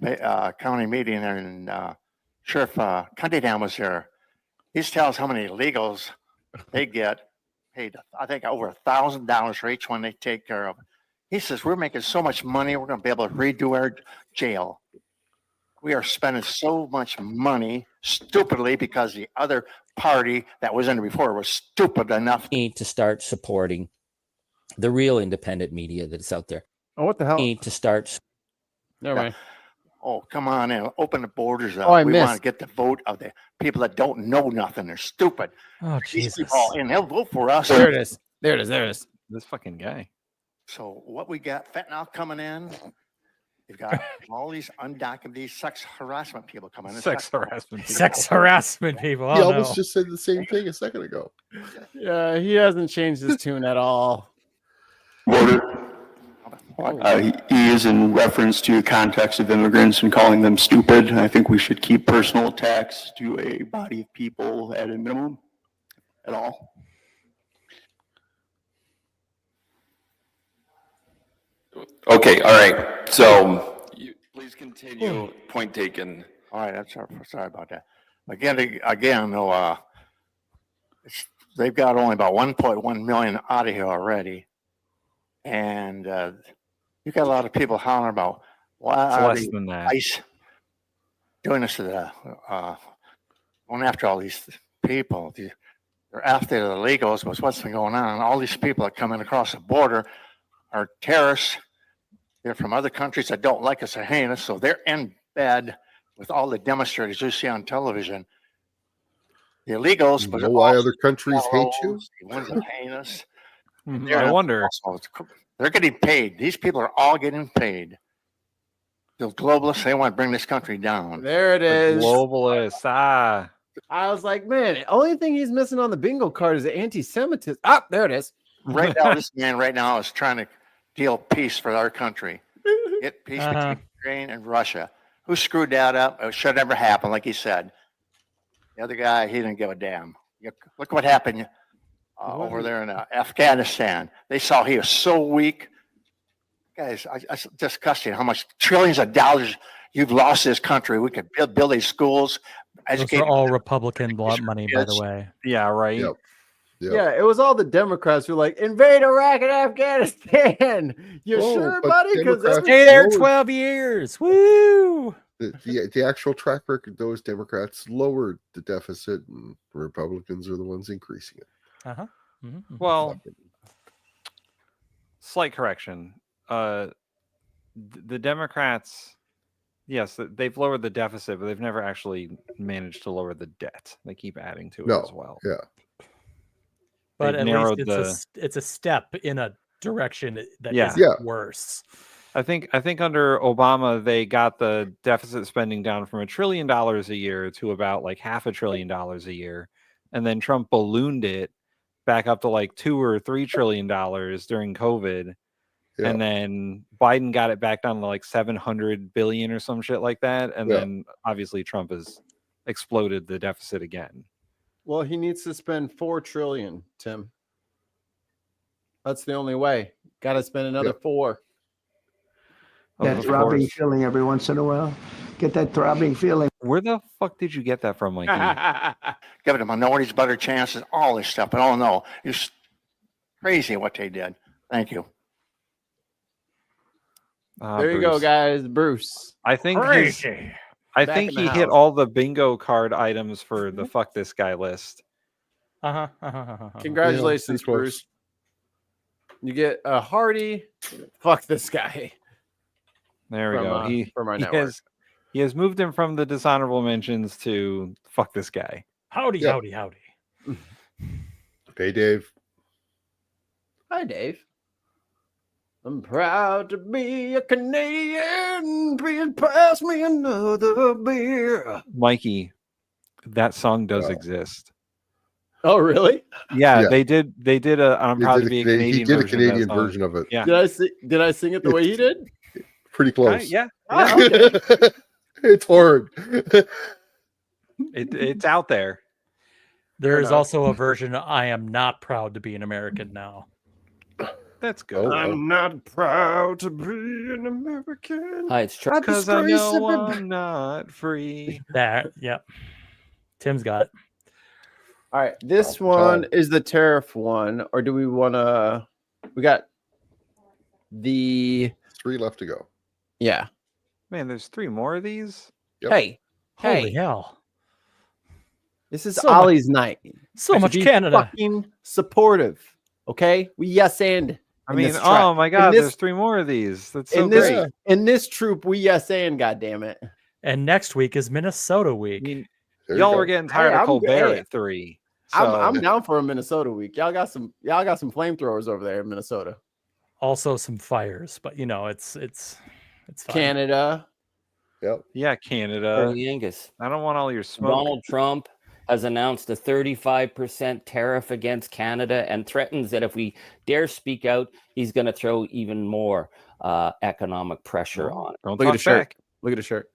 county meeting, and Sheriff Cunningham was there. He tells how many illegals they get paid, I think, over $1,000 for each one they take care of. He says, we're making so much money, we're going to be able to redo our jail. We are spending so much money stupidly because the other party that was in there before was stupid enough.
Need to start supporting the real independent media that's out there.
Oh, what the hell?
Need to start.
Never mind.
Oh, come on in. Open the borders up.
Oh, I
we
missed.
want to get the vote of the people that don't know nothing. They're stupid.
Oh,
These
Jesus.
people, and they'll vote for us.
There it is.
This fucking guy.
So what we got, fentanyl coming in. You've got all these undocumented sex harassment people coming in.
Sex harassment people.
Sex harassment people.
He
Oh,
almost
no.
just said the same thing a second ago.
Yeah, he hasn't changed his tune at all.
How
He is in reference to context of immigrants and calling them stupid. I think we should keep personal attacks to a body of people at a minimum at all.
Okay, all right. So please continue. Point taken.
All right, I'm sorry about that. Again, though, they've got only about 1.1 million out of here already, and you got a lot of people hollering about why
It's
are
less
the
than that.
ICE doing this to the going after all these people? They're after the illegals, but what's been going on? All these people that come in across the border are terrorists. They're from other countries that don't like us or hate us, so they're in bed with all the demonstrators you see on television. The illegals,
You
but
know why other countries hate you?
the ones that hate us.
I wonder.
They're getting paid. These people are all getting paid. The globalists, they want to bring this country down.
There it is.
Globalists. Ah.
I was like, man, the only thing he's missing on the bingo card is anti-Semitism. Ah, there it is.
Right now, this man right now is trying to deal peace for our country. Get peace between Ukraine and Russia. Who screwed that up? It should never happen, like he said. The other guy, he didn't give a damn. Look what happened over there in Afghanistan. They saw he was so weak. Guys, it's disgusting how much trillions of dollars you've lost this country. We could build these schools,
Those
educate.
are all Republican money, by the way.
Yeah, right.
Yep.
Yeah, it was all the Democrats who were like, invade Iraq and Afghanistan. You sure,
but
buddy? Because
Democrats
Stay there
lowered-
12 years. Woo!
The actual track record, those Democrats lowered the deficit, and Republicans are the ones increasing it.
Uh-huh.
Well, slight correction. The Democrats, yes, they've lowered the deficit, but they've never actually managed to lower the debt. They keep adding to it
No,
as well.
yeah.
But
They've
at
narrowed
least it's a step in a direction that
Yeah.
isn't worse.
I think under Obama they got the deficit spending down from $1 trillion a year to about like $500 billion a year, and then Trump ballooned it back up to like $2 or $3 trillion during COVID, and then Biden got it back down to like 700 billion or some shit like that, and then obviously Trump has exploded the deficit again.
well, he needs to spend $4 trillion, Tim. That's the only way. Got to spend another 4.
That
Of
throbbing
course.
feeling every once in a while. Get that throbbing feeling.
Where the fuck did you get that from, Mikey?
Giving the minorities better chances, all this stuff. But oh no, it's crazy what they did. Thank you.
There you go,
Bruce.
guys. Bruce.
I think
Crazy.
I
Back
think
in the
he hit
house.
all the bingo card items for the fuck this guy list.
Congratulations,
pretty close.
Bruce. You get a hearty fuck this guy.
There we
From,
go.
from our
he
network.
he has moved him from the dishonorable mentions to fuck this guy.
Howdy,
Yeah.
howdy, howdy.
Hey, Dave.
Hi, Dave. I'm proud to be a Canadian. Please pass me another beer.
Mikey, that song does exist.
Oh, really?
Yeah,
Yeah.
they did. They did a. I'm
He
proud
did
to be a
a- he
Canadian.
did a
version of that
Canadian
song.
version of it.
Yeah.
Did I sing it the way he did?
Pretty close.
Yeah.
Oh, okay.
It's hard.
It's out there.
There
Fair
is
enough.
also a version of I am not proud to be an American now.
That's good.
I'm not proud to be an American.
Hi, it's Chuck.
Because I know I'm not free.
That, yep. Tim's got it.
All right, this one is the tariff one, or do we want to? We got the
3 left to go.
yeah.
Man, there's 3 more of these.
Yep.
Hey,
Holy
hey,
hell.
this is
So much-
Ollie's night.
So
I should
much
be
Canada.
Fucking supportive. Okay, we yes and.
I
in
mean,
this track.
oh my god,
In
there's 3 more of these. That's so
in this
great.
in this troop, we yes and. God damn it.
And next week is Minnesota week.
I mean,
There you
y'all
go.
were getting tired
I'm
of Colbert
good.
at 3.
I'm
so-
down for a Minnesota week. Y'all got some flamethrowers over there in Minnesota.
Also some fires, but you know, it's fine.
Canada.
Yep.
Yeah, Canada.
Early Angus.
I don't want all your smoke.
Donald Trump. has announced a 35% tariff against Canada and threatens that if we dare speak out, he's going to throw even more economic pressure on it.
Look at the shirt. Look at the shirt.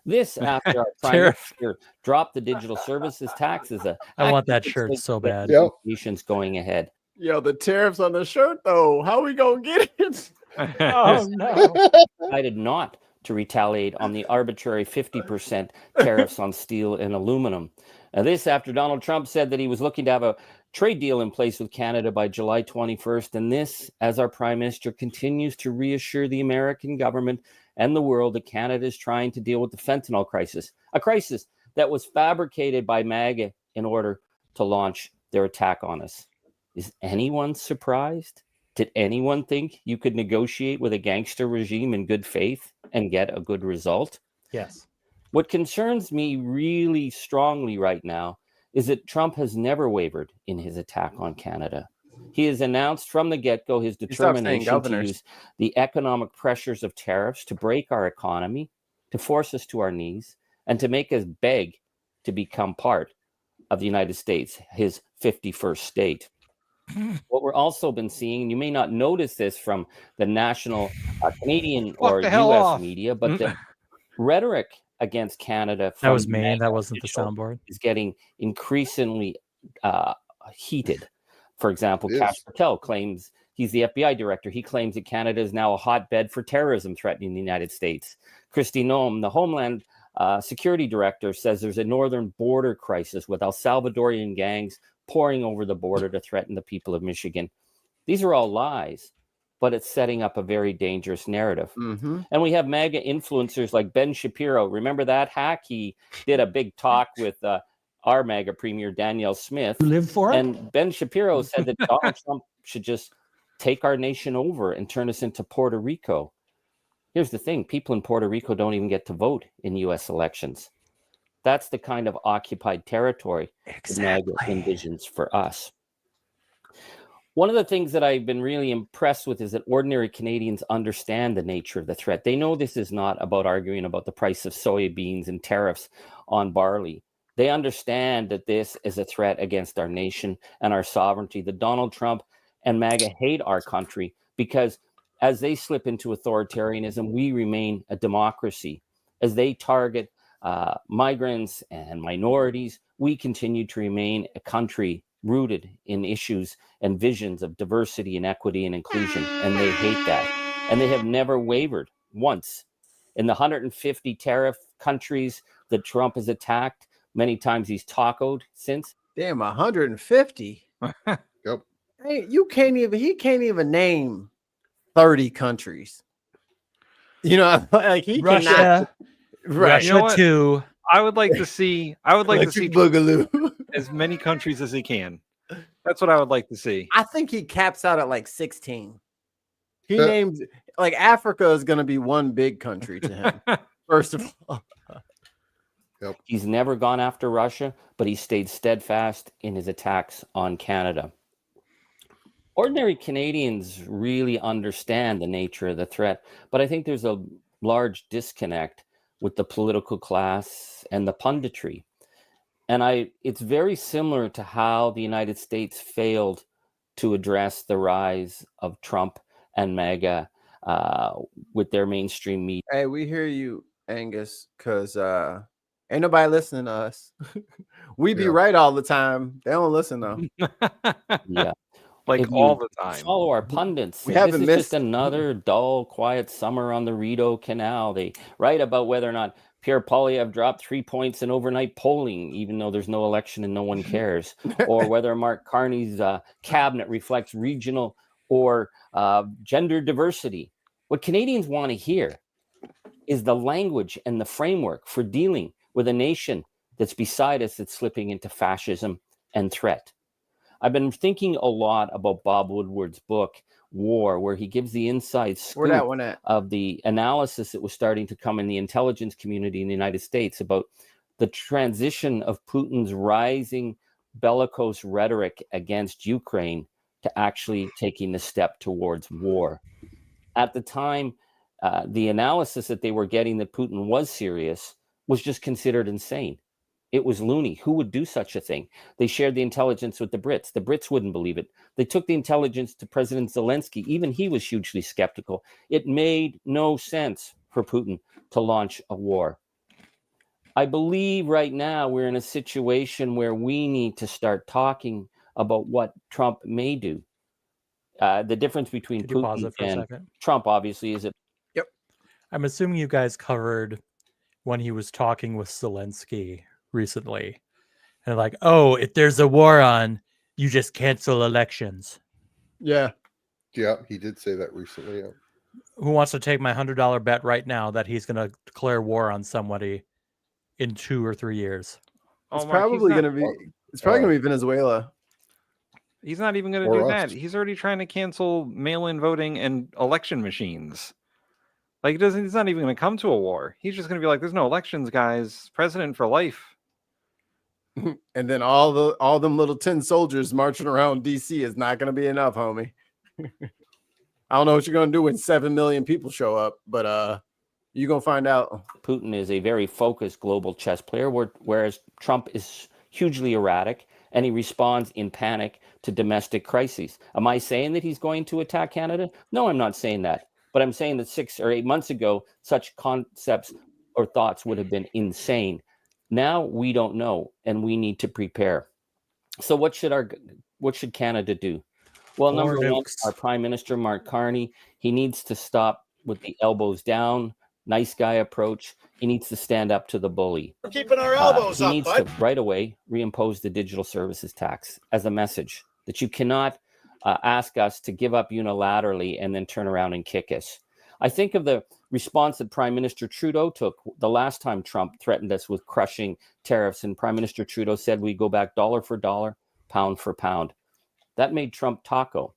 This after our prime
Tariff.
minister dropped the digital services tax as a
I want that shirt so bad.
Negotiations going ahead.
Yo, the tariffs on the shirt though. How we gonna get it?
Oh no!
Decided not to retaliate on the arbitrary 50% tariffs on steel and aluminum. Now, this after Donald Trump said that he was looking to have a trade deal in place with Canada by July 21st. And this, as our prime minister continues to reassure the American government and the world that Canada is trying to deal with the fentanyl crisis, a crisis that was fabricated by MAGA in order to launch their attack on us. Is anyone surprised? Did anyone think you could negotiate with a gangster regime in good faith and get a good result?
Yes.
What concerns me really strongly right now is that Trump has never wavered in his attack on Canada. He has announced from the get-go his determination to use the economic pressures of tariffs to break our economy, to force us to our knees, and to make us beg to become part of the United States, his 51st state. What we're also been seeing, and you may not notice this from the national Canadian or U.S. media, but the rhetoric against Canada
That was me. That wasn't the soundboard.
is getting increasingly heated. For example, Kash Patel claims he's the FBI director. He claims that Canada is now a hotbed for terrorism threatening the United States. Kristi Noem, the Homeland Security Director, says there's a northern border crisis with El Salvadorian gangs pouring over the border to threaten the people of Michigan. These are all lies, but it's setting up a very dangerous narrative. And we have MAGA influencers like Ben Shapiro. Remember that hack? He did a big talk with our MAGA Premier, Danielle Smith.
Live for it?
And Ben Shapiro said that Donald Trump should just take our nation over and turn us into Puerto Rico. Here's the thing. People in Puerto Rico don't even get to vote in U.S. elections. That's the kind of occupied territory that MAGA envisions for us. One of the things that I've been really impressed with is that ordinary Canadians understand the nature of the threat. They know this is not about arguing about the price of soybeans and tariffs on barley. They understand that this is a threat against our nation and our sovereignty, that Donald Trump and MAGA hate our country because as they slip into authoritarianism, we remain a democracy. As they target migrants and minorities, we continue to remain a country rooted in issues and visions of diversity and equity and inclusion, and they hate that. And they have never wavered once. In the 150 tariff countries that Trump has attacked, many times he's tacoed since.
Damn, 150.
Yep.
Hey, he can't even name 30 countries. You know, like he
Russia,
cannot. Right.
You know
Russia
what?
too.
I would like to see. I would like to see
Boogaloo.
as many countries as he can. That's what I would like to see.
I think he caps out at like 16. He names like Africa is going to be one big country to him. First of all.
Yep.
He's never gone after Russia, but he stayed steadfast in his attacks on Canada. Ordinary Canadians really understand the nature of the threat, but I think there's a large disconnect with the political class and the punditry. And it's very similar to how the United States failed to address the rise of Trump and MAGA with their mainstream media.
Hey, we hear you, Angus, because ain't nobody listening to us. We be right all the time. They don't listen though.
Yeah.
Like
If you
all the time.
Follow our pundits.
We
This
haven't
is
missed-
just another dull, quiet summer on the Rideau Canal. They write about whether or not Pierre Poilievre dropped 3 points in overnight polling, even though there's no election and no one cares, or whether Mark Carney's cabinet reflects regional or gender diversity. What Canadians want to hear is the language and the framework for dealing with a nation that's beside us that's slipping into fascism and threat. I've been thinking a lot about Bob Woodward's book, War, where he gives the inside
Where that
scoop
one at?
of the analysis that was starting to come in the intelligence community in the United States about the transition of Putin's rising bellicose rhetoric against Ukraine to actually taking the step towards war. At the time, the analysis that they were getting that Putin was serious was just considered insane. It was loony. Who would do such a thing? They shared the intelligence with the Brits. The Brits wouldn't believe it. They took the intelligence to President Zelensky. Even he was hugely skeptical. It made no sense for Putin to launch a war. I believe right now we're in a situation where we need to start talking about what Trump may do. The difference between
Could you pause
Putin
it for a
and
second?
Trump, obviously, is that.
Yep.
I'm assuming you guys covered when he was talking with Zelensky recently. And like, oh, if there's a war on, you just cancel elections.
Yeah.
Yeah, he did say that recently. Yeah.
Who wants to take my $100 bet right now that he's going to declare war on somebody in 2 or 3 years?
It's probably going to be. It's probably going to be Venezuela.
He's not even going to do that. He's already trying to cancel mail-in voting and election machines. Like, he's not even going to come to a war. He's just going to be like, "There's no elections, guys. President for life."
And then all them little tin soldiers marching around DC is not going to be enough, homie. I don't know what you're going to do when 7 million people show up, but you're going to find out.
Putin is a very focused global chess player, whereas Trump is hugely erratic and he responds in panic to domestic crises. Am I saying that he's going to attack Canada? No, I'm not saying that. But I'm saying that 6 or 8 months ago, such concepts or thoughts would have been insane. Now we don't know, and we need to prepare. So what should Canada do? Well, number one, our Prime Minister, Mark Carney, he needs to stop with the elbows down, nice guy approach. He needs to stand up to the bully.
We're keeping our elbows
he
up,
needs
bud.
to right away reimpose the digital services tax as a message that you cannot ask us to give up unilaterally and then turn around and kick us. I think of the response that Prime Minister Trudeau took the last time Trump threatened us with crushing tariffs, and Prime Minister Trudeau said we go back dollar for dollar, pound for pound. That made Trump taco.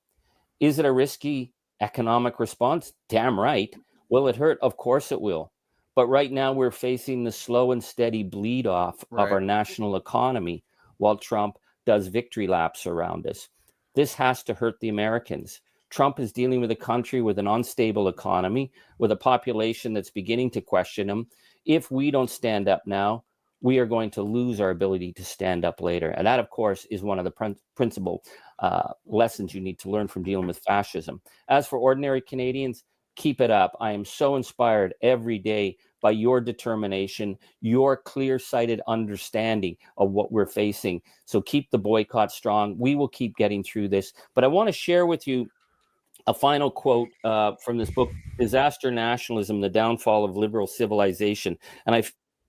Is it a risky economic response? Damn right. Will it hurt? Of course it will. But right now we're facing the slow and steady bleed off of our national economy while Trump does victory laps around us. This has to hurt the Americans. Trump is dealing with a country with an unstable economy, with a population that's beginning to question him. If we don't stand up now, we are going to lose our ability to stand up later. And that, of course, is one of the principal lessons you need to learn from dealing with fascism. As for ordinary Canadians, keep it up. I am so inspired every day by your determination, your clear-sighted understanding of what we're facing. So keep the boycott strong. We will keep getting through this. But I want to share with you a final quote from this book, Disaster Nationalism, The Downfall of Liberal Civilization. And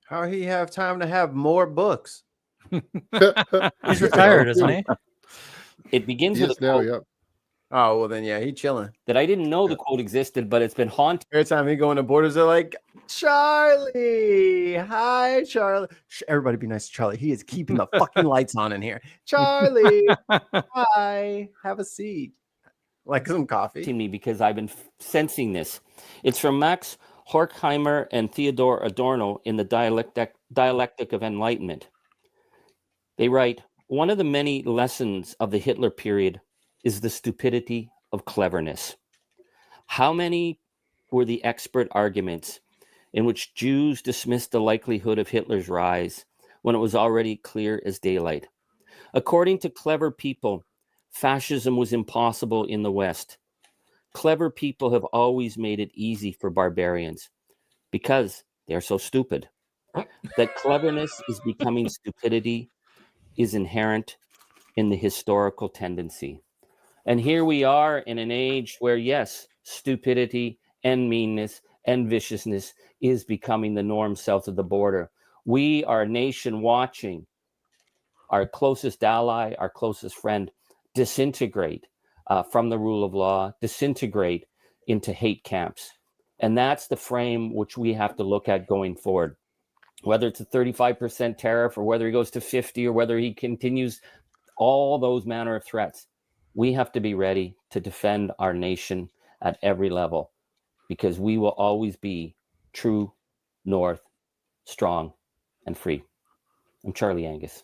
How he have time to have more books?
He's retired, isn't he?
It begins
He
with
is
a
now,
quote
yeah.
Oh, well then, yeah, he chilling.
that I didn't know the quote existed, but it's been haunting.
Every time he go in the borders, they're like, Charlie, hi, Charlie. Everybody be nice to Charlie. He is keeping the fucking lights on in here. Charlie, hi, have a seat. Like some coffee.
To me, because I've been sensing this. It's from Max Horkheimer and Theodore Adorno in the Dialectic of Enlightenment. They write, one of the many lessons of the Hitler period is the stupidity of cleverness. How many were the expert arguments in which Jews dismissed the likelihood of Hitler's rise when it was already clear as daylight? According to clever people, fascism was impossible in the West. Clever people have always made it easy for barbarians because they're so stupid. That cleverness is becoming stupidity is inherent in the historical tendency. And here we are in an age where, yes, stupidity and meanness and viciousness is becoming the norm south of the border. We are a nation watching our closest ally, our closest friend, disintegrate from the rule of law, disintegrate into hate camps. And that's the frame which we have to look at going forward. Whether it's a 35% tariff or whether he goes to 50 or whether he continues all those manner of threats, we have to be ready to defend our nation at every level because we will always be true, north, strong, and free. I'm Charlie Angus.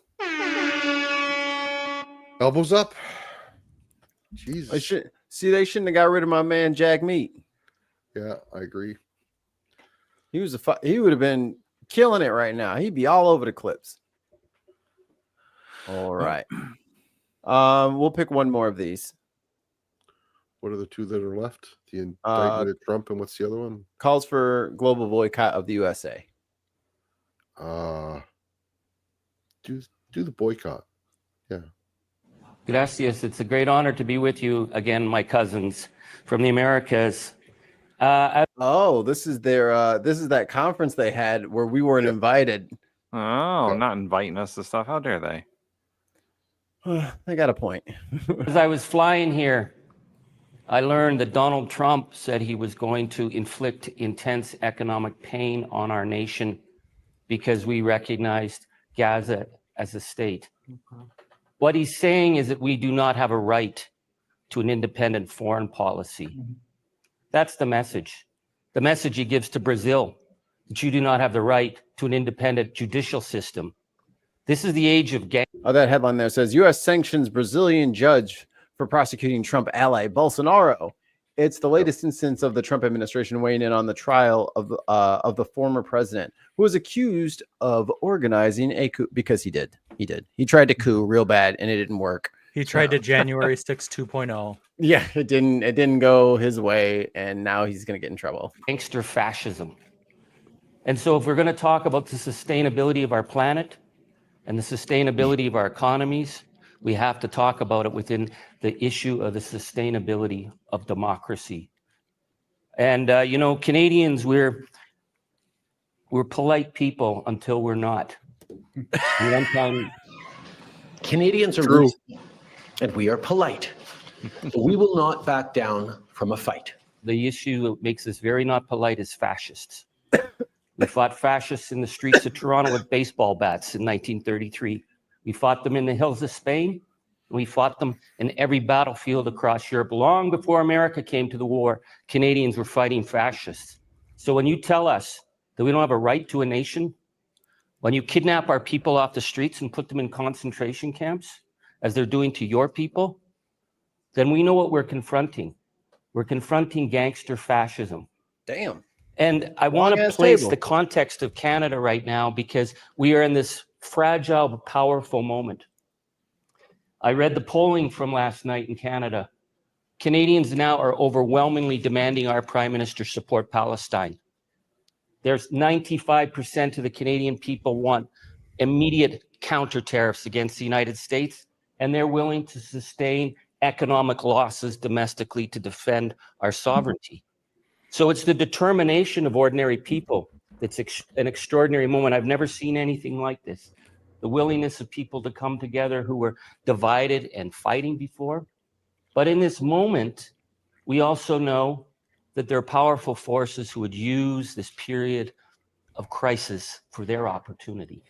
Elbows up. Jesus.
They shouldn't have got rid of my man Jack Meat.
Yeah, I agree.
He would have been killing it right now. He'd be all over the clips. All right. We'll pick one more of these.
What are the two that are left? The indictment of Trump, and what's the other one?
Calls for global boycott of the USA.
Do the boycott. Yeah.
Gracias. It's a great honor to be with you again, my cousins from the Americas.
This is that conference they had where we weren't invited.
Oh, not inviting us to stuff. How dare they?
They got a point.
As I was flying here, I learned that Donald Trump said he was going to inflict intense economic pain on our nation because we recognized Gaza as a state. What he's saying is that we do not have a right to an independent foreign policy. That's the message. The message he gives to Brazil, that you do not have the right to an independent judicial system. This is the age of gang.
Oh, that headline there says U.S. sanctions Brazilian judge for prosecuting Trump ally Bolsonaro. It's the latest instance of the Trump administration weighing in on the trial of the former president, who was accused of organizing a coup because he did. He tried to coup real bad, and it didn't work.
He tried to January 6 2.0.
Yeah, it didn't go his way, and now he's going to get in trouble.
Gangster fascism. And so if we're going to talk about the sustainability of our planet and the sustainability of our economies, we have to talk about it within the issue of the sustainability of democracy. And, Canadians, we're polite people until we're not.
Canadians are reasonable, and we are polite. But we will not back down from a fight.
The issue that makes us very not polite is fascists. We fought fascists in the streets of Toronto with baseball bats in 1933. We fought them in the hills of Spain. We fought them in every battlefield across Europe. Long before America came to the war, Canadians were fighting fascists. So when you tell us that we don't have a right to a nation, when you kidnap our people off the streets and put them in concentration camps, as they're doing to your people, then we know what we're confronting. We're confronting gangster fascism.
Damn.
And I want to place the context of Canada right now because we are in this fragile but powerful moment. I read the polling from last night in Canada. Canadians now are overwhelmingly demanding our Prime Minister support Palestine. There's 95% of the Canadian people want immediate counter tariffs against the United States, and they're willing to sustain economic losses domestically to defend our sovereignty. So it's the determination of ordinary people that's an extraordinary moment. I've never seen anything like this. The willingness of people to come together who were divided and fighting before. But in this moment, we also know that there are powerful forces who would use this period of crisis for their opportunity.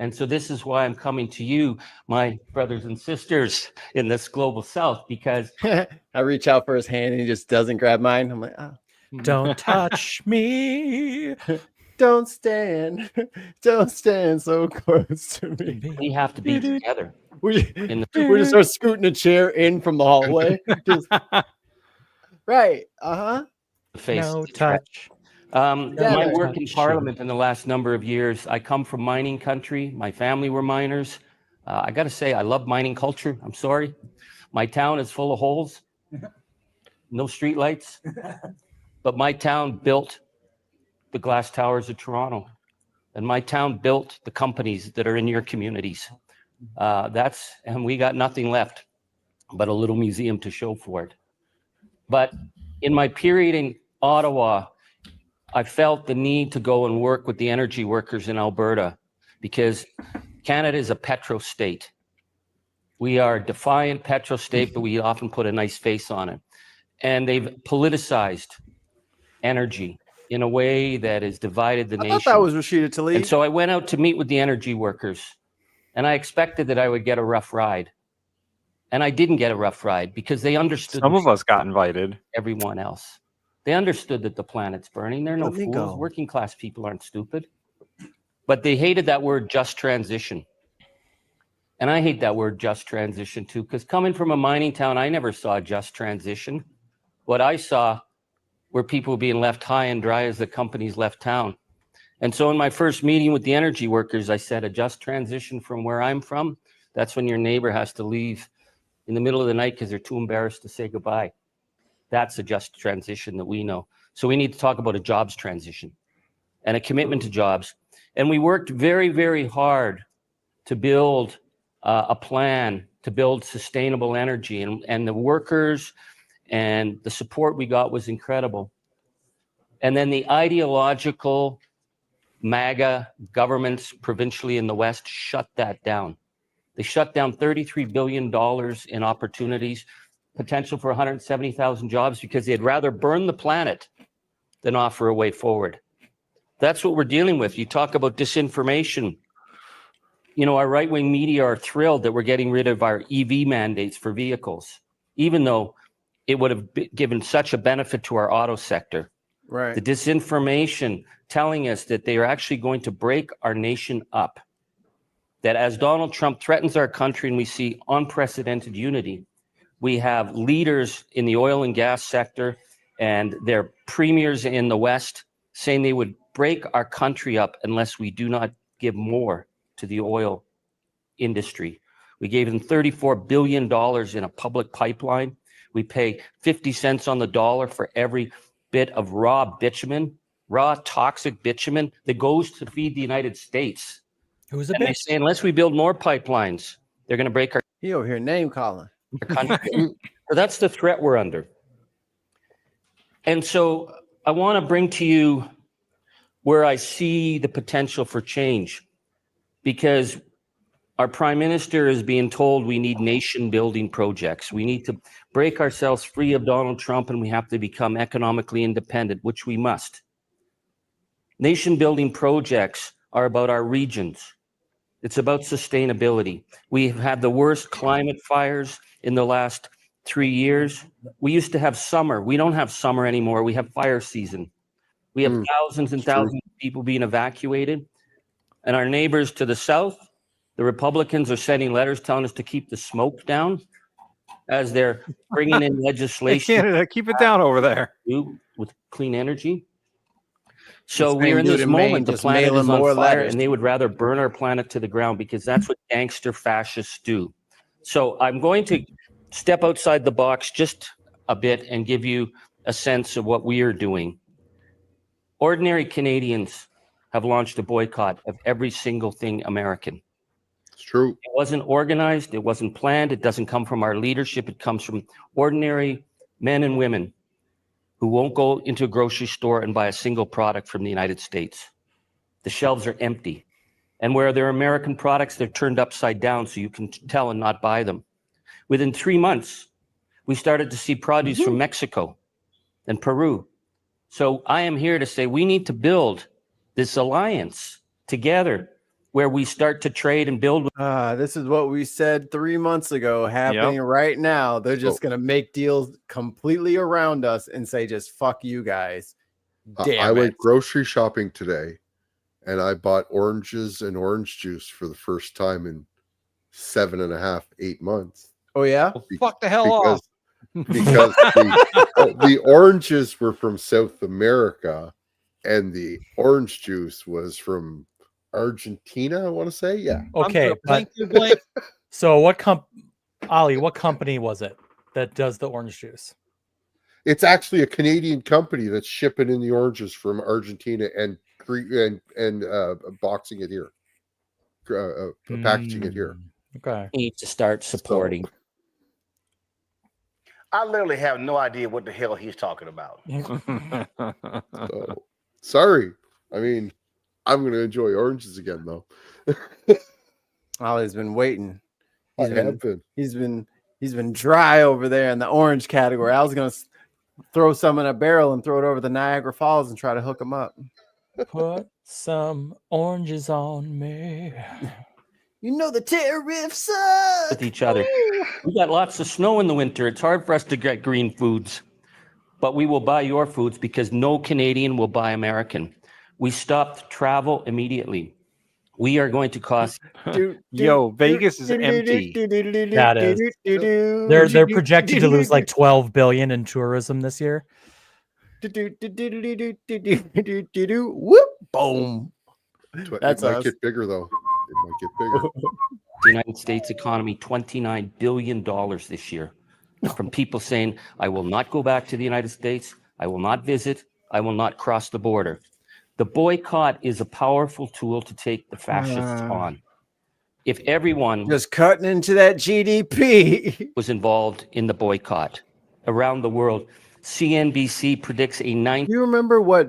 And so this is why I'm coming to you, my brothers and sisters in this global South, because
I reach out for his hand and he just doesn't grab mine. I'm like, oh.
Don't touch me.
Don't stand so close to me.
We have to be together.
We just start scooting a chair in from the hallway. Right.
Face
no touch.
My work in Parliament in the last number of years, I come from mining country. My family were miners. I got to say, I love mining culture. I'm sorry. My town is full of holes, no street lights. But my town built the glass towers of Toronto. And my town built the companies that are in your communities. And we got nothing left but a little museum to show for it. But in my period in Ottawa, I felt the need to go and work with the energy workers in Alberta because Canada is a petro state. We are a defiant petro state, but we often put a nice face on it. And they've politicized energy in a way that has divided the nation.
I thought that was Rashida Tlaib.
And so I went out to meet with the energy workers, and I expected that I would get a rough ride. And I didn't get a rough ride because they understood.
Some of us got invited.
Everyone else. They understood that the planet's burning. They're no fools. Working class people aren't stupid. But they hated that word just transition. And I hate that word just transition too, because coming from a mining town, I never saw just transition. What I saw were people being left high and dry as the companies left town. And so in my first meeting with the energy workers, I said, a just transition from where I'm from, that's when your neighbor has to leave in the middle of the night because they're too embarrassed to say goodbye. That's a just transition that we know. So we need to talk about a jobs transition and a commitment to jobs. And we worked very, very hard to build a plan to build sustainable energy. And the workers and the support we got was incredible. And then the ideological MAGA governments provincially in the West shut that down. They shut down $33 billion in opportunities, potential for 170,000 jobs, because they'd rather burn the planet than offer a way forward. That's what we're dealing with. You talk about disinformation. You know, our right-wing media are thrilled that we're getting rid of our EV mandates for vehicles, even though it would have given such a benefit to our auto sector.
Right.
The disinformation telling us that they are actually going to break our nation up. That as Donald Trump threatens our country and we see unprecedented unity, we have leaders in the oil and gas sector and their premiers in the West saying they would break our country up unless we do not give more to the oil industry. We gave them $34 billion in a public pipeline. We pay 50 cents on the dollar for every bit of raw bitumen, raw toxic bitumen that goes to feed the United States.
Who's a
and they say unless we build more pipelines, they're going to break our
He over here name calling.
country. So that's the threat we're under. And so I want to bring to you where I see the potential for change, because our prime minister is being told we need nation building projects. We need to break ourselves free of Donald Trump and we have to become economically independent, which we must. Nation building projects are about our regions. It's about sustainability. We have had the worst climate fires in the last 3 years. We used to have summer. We don't have summer anymore. We have fire season. We have thousands and thousands of people being evacuated. And our neighbors to the south, the Republicans are sending letters telling us to keep the smoke down as they're bringing in legislation.
Hey, Canada, keep it down over there.
With clean energy. So
This
we're in
dude
this
in Maine
moment, the
just
planet
mailing
is on
more
fire,
letters.
and they would rather burn our planet to the ground because that's what gangster fascists do. So I'm going to step outside the box just a bit and give you a sense of what we are doing. Ordinary Canadians have launched a boycott of every single thing American.
It's true.
It wasn't organized. It wasn't planned. It doesn't come from our leadership. It comes from ordinary men and women who won't go into a grocery store and buy a single product from the United States. The shelves are empty. And where there are American products, they're turned upside down so you can tell and not buy them. Within 3 months, we started to see produce from Mexico and Peru. So I am here to say we need to build this alliance together where we start to trade and build.
This is what we said 3 months ago happening right now. They're just going to make deals completely around us and say, just fuck you guys. Damn
I
it.
went grocery shopping today and I bought oranges and orange juice for the first time in 7.5, 8 months.
Oh, yeah?
Fuck the hell off.
Because the oranges were from South America and the orange juice was from Argentina, I want to say. Yeah.
Okay. So what Ollie, what company was it that does the orange juice?
It's actually a Canadian company that's shipping in the oranges from Argentina and boxing it here, packaging it here.
Okay.
Need to start supporting.
I literally have no idea what the hell he's talking about.
So, sorry. I mean, I'm going to enjoy oranges again, though.
Ollie's been waiting.
He's
been dry over there in the orange category. I was going to throw some in a barrel and throw it over the Niagara Falls and try to hook them up.
Put some oranges on me.
You know the tariffs suck.
With each other. We got lots of snow in the winter. It's hard for us to get green foods, but we will buy your foods because no Canadian will buy American. We stopped travel immediately. We are going to cost.
Yo, Vegas is empty.
That is. They're projected to lose like $12 billion in tourism this year.
Whoop, boom. That's
it might
us.
get bigger though. It might get bigger.
The United States economy $29 billion this year from people saying, I will not go back to the United States. I will not visit. I will not cross the border. The boycott is a powerful tool to take the fascists on. If everyone
just cutting into that GDP
was involved in the boycott around the world, CNBC predicts a 9.
You remember what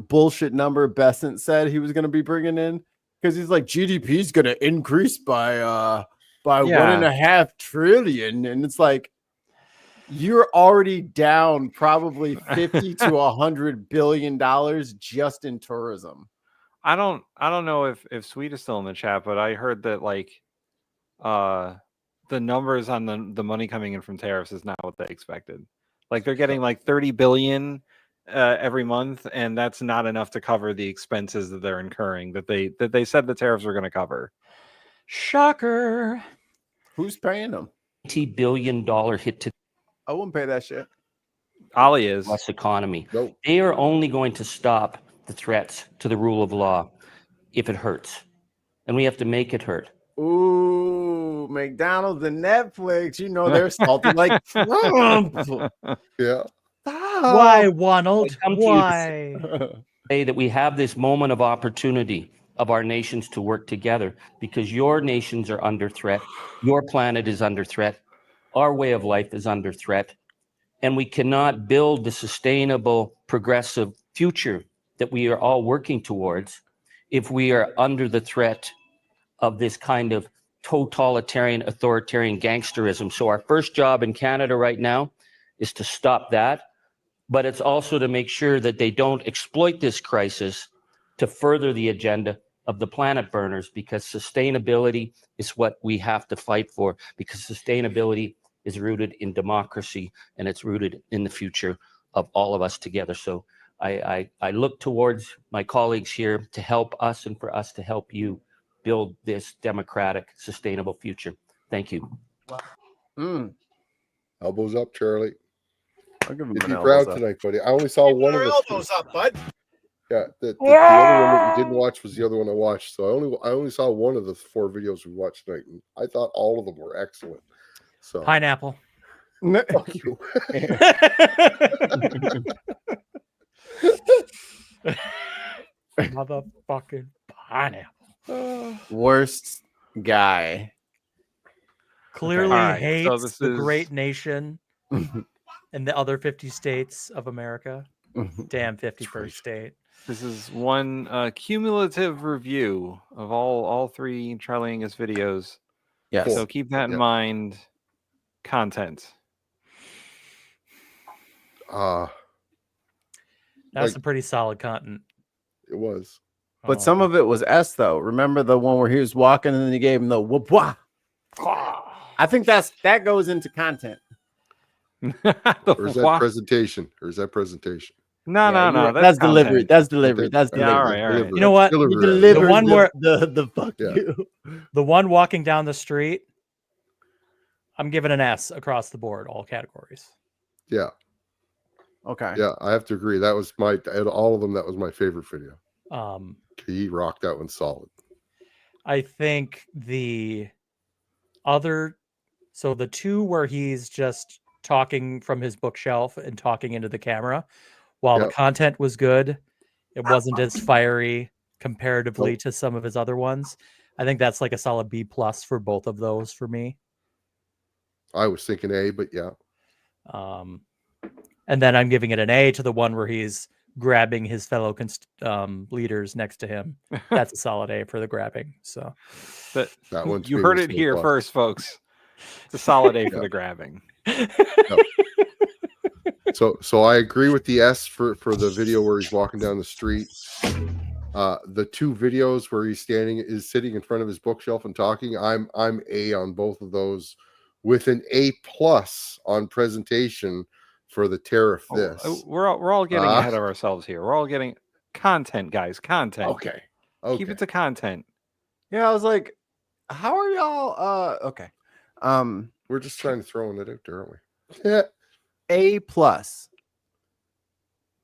bullshit number Besant said he was going to be bringing in? Because he's like, GDP is going to increase by 1.5 trillion, and it's like you're already down probably 50 to 100 billion dollars just in tourism.
I don't know if Sweet is still in the chat, but I heard that like the numbers on the money coming in from tariffs is not what they expected. Like they're getting like 30 billion every month, and that's not enough to cover the expenses that they're incurring that they said the tariffs were going to cover.
Shocker.
Who's paying them?
$80 billion hit to
I wouldn't pay that shit.
Ollie is.
U.S. economy.
Nope.
They are only going to stop the threats to the rule of law if it hurts. And we have to make it hurt.
Ooh, McDonald's and Netflix, you know they're salty like Trump.
Yeah.
Why, Wonald? Why?
Say that we have this moment of opportunity of our nations to work together because your nations are under threat. Your planet is under threat. Our way of life is under threat. And we cannot build the sustainable, progressive future that we are all working towards if we are under the threat of this kind of totalitarian, authoritarian gangsterism. So our first job in Canada right now is to stop that, but it's also to make sure that they don't exploit this crisis to further the agenda of the planet burners, because sustainability is what we have to fight for, because sustainability is rooted in democracy and it's rooted in the future of all of us together. So I look towards my colleagues here to help us and for us to help you build this democratic, sustainable future. Thank you.
Elbows up, Charlie.
I'll give him
You'd
an
be
elbows
proud
up.
tonight, buddy. I only saw one of the
elbows up, bud.
Yeah, the other one that you didn't watch was the other one I watched. So I only saw one of the 4 videos we watched tonight, and I thought all of them were excellent. So
Pineapple.
Fuck you.
Motherfucking pineapple.
Worst guy.
Clearly
Alright,
hates
so this
the
is-
great nation and the other 50 states of America. Damn 51st state.
This is one cumulative review of all 3 Charlie Angus videos.
Yes.
So keep that in mind. Content.
That's
like-
some pretty solid content.
It was.
But some of it was S though. Remember the one where he was walking and then he gave him the whoop wah. I think that goes into content.
Or is that presentation?
No,
That's delivery.
content.
That's delivery. That's
Yeah,
delivery.
all right.
You know what?
You
Delivery.
delivered
The one where-
the fuck you.
The one walking down the street, I'm giving an S across the board, all categories.
Yeah.
Okay.
Yeah, I have to agree. That was out of all of them, that was my favorite video. He rocked that one solid.
I think the other, so the 2 where he's just talking from his bookshelf and talking into the camera, while the content was good, it wasn't as fiery comparatively to some of his other ones. I think that's like a solid B+ for both of those for me.
I was thinking A, but yeah.
And then I'm giving it an A to the one where he's grabbing his fellow leaders next to him. That's a solid A for the grabbing. So
that one's
you heard it here first, folks. It's a solid A for the grabbing.
So I agree with the S for the video where he's walking down the street. The 2 videos where he's sitting in front of his bookshelf and talking, I'm A on both of those, with an A+ on presentation for the tariff.
We're all getting ahead of ourselves here. We're all getting content, guys. Content.
Okay.
Keep it to content.
Yeah, I was like, how are y'all okay.
We're just trying to throw it out there, aren't we? Yeah.
A+.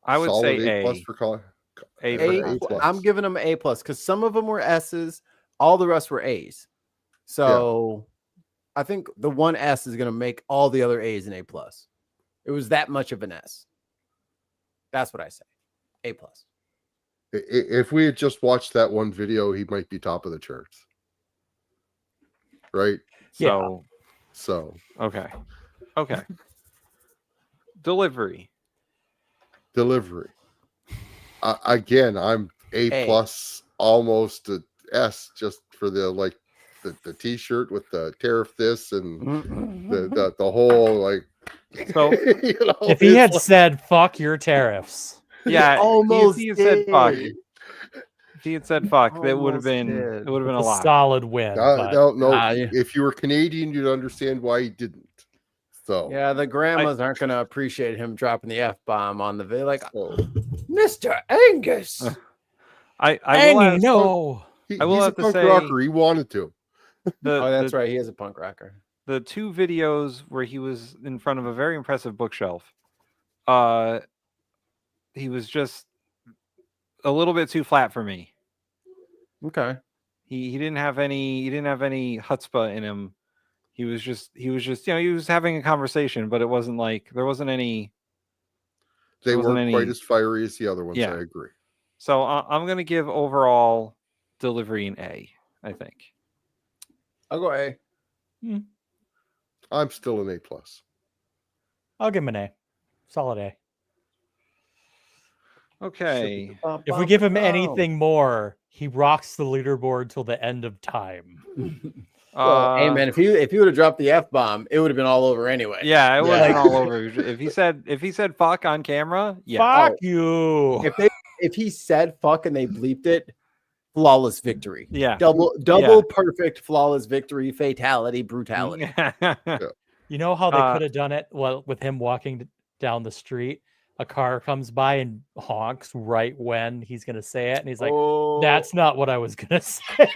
I would
Solid
say A.
A+ for
I'm giving them A plus because some of them were S's, all the rest were A's. So I think the one S is going to make all the other A's an A plus. It was that much of an S. That's what I say. A plus.
If we had just watched that one video, he might be top of the charts. Right?
So
okay.
Delivery.
Again, I'm A plus, almost a S, just for the T-shirt with the tariff this and the whole like.
So
if he had said "fuck your tariffs,"
if he had said fuck. If he had said fuck, that would have been a lot.
Solid win.
If you were Canadian, you'd understand why he didn't. So
yeah, the grandmas aren't going to appreciate him dropping the F-bomb on the video. Like, Mr. Angus.
I
he's
will
a
have to
punk
say,
rocker. He wanted to.
That's right. He is a punk rocker.
The two videos where he was in front of a very impressive bookshelf, he was just a little bit too flat for me.
Okay.
He didn't have any chutzpah in him. He was just he was having a conversation, but it wasn't like there wasn't any.
They weren't quite as fiery as the other ones.
Yeah.
I agree.
So I'm gonna give overall delivery an A. I think.
I'll go A.
I'm still an A plus.
I'll give him an A. Solid A.
Okay.
If we give him anything more, he rocks the leaderboard till the end of time.
Well, hey man, if he would have dropped the F-bomb, it would have been all over anyway.
Yeah, it would have been all over. If he said fuck on camera,
fuck you.
If he said fuck and they bleeped it, flawless victory.
Yeah.
Double perfect flawless victory, fatality, brutality.
You know how they could have done it? Well, with him walking down the street, a car comes by and honks right when he's going to say it. And he's like, that's not what I was going to say.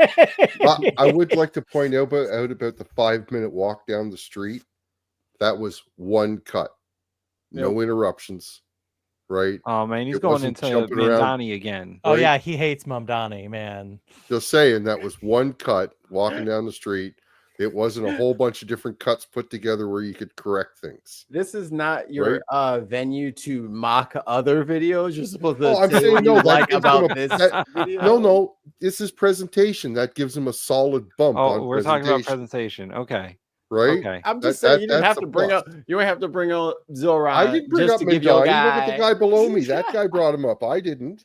I would like to point out about the 5-minute walk down the street. That was one cut. No interruptions. Right?
Oh, man, he's going into Mamdani again.
Oh, yeah, he hates Mamdani, man.
Just saying, that was one cut walking down the street. It wasn't a whole bunch of different cuts put together where you could correct things.
This is not your venue to mock other videos. You're supposed to
I'm
say
saying
what
no.
you like about this video.
No. This is presentation. That gives him a solid bump.
Oh, we're talking about presentation. Okay.
Right?
Okay.
I'm just saying you didn't have to bring up. You don't have to bring up Zoran.
I didn't bring
just
up
to give your guy.
Look at the guy below me. That guy brought him up. I didn't.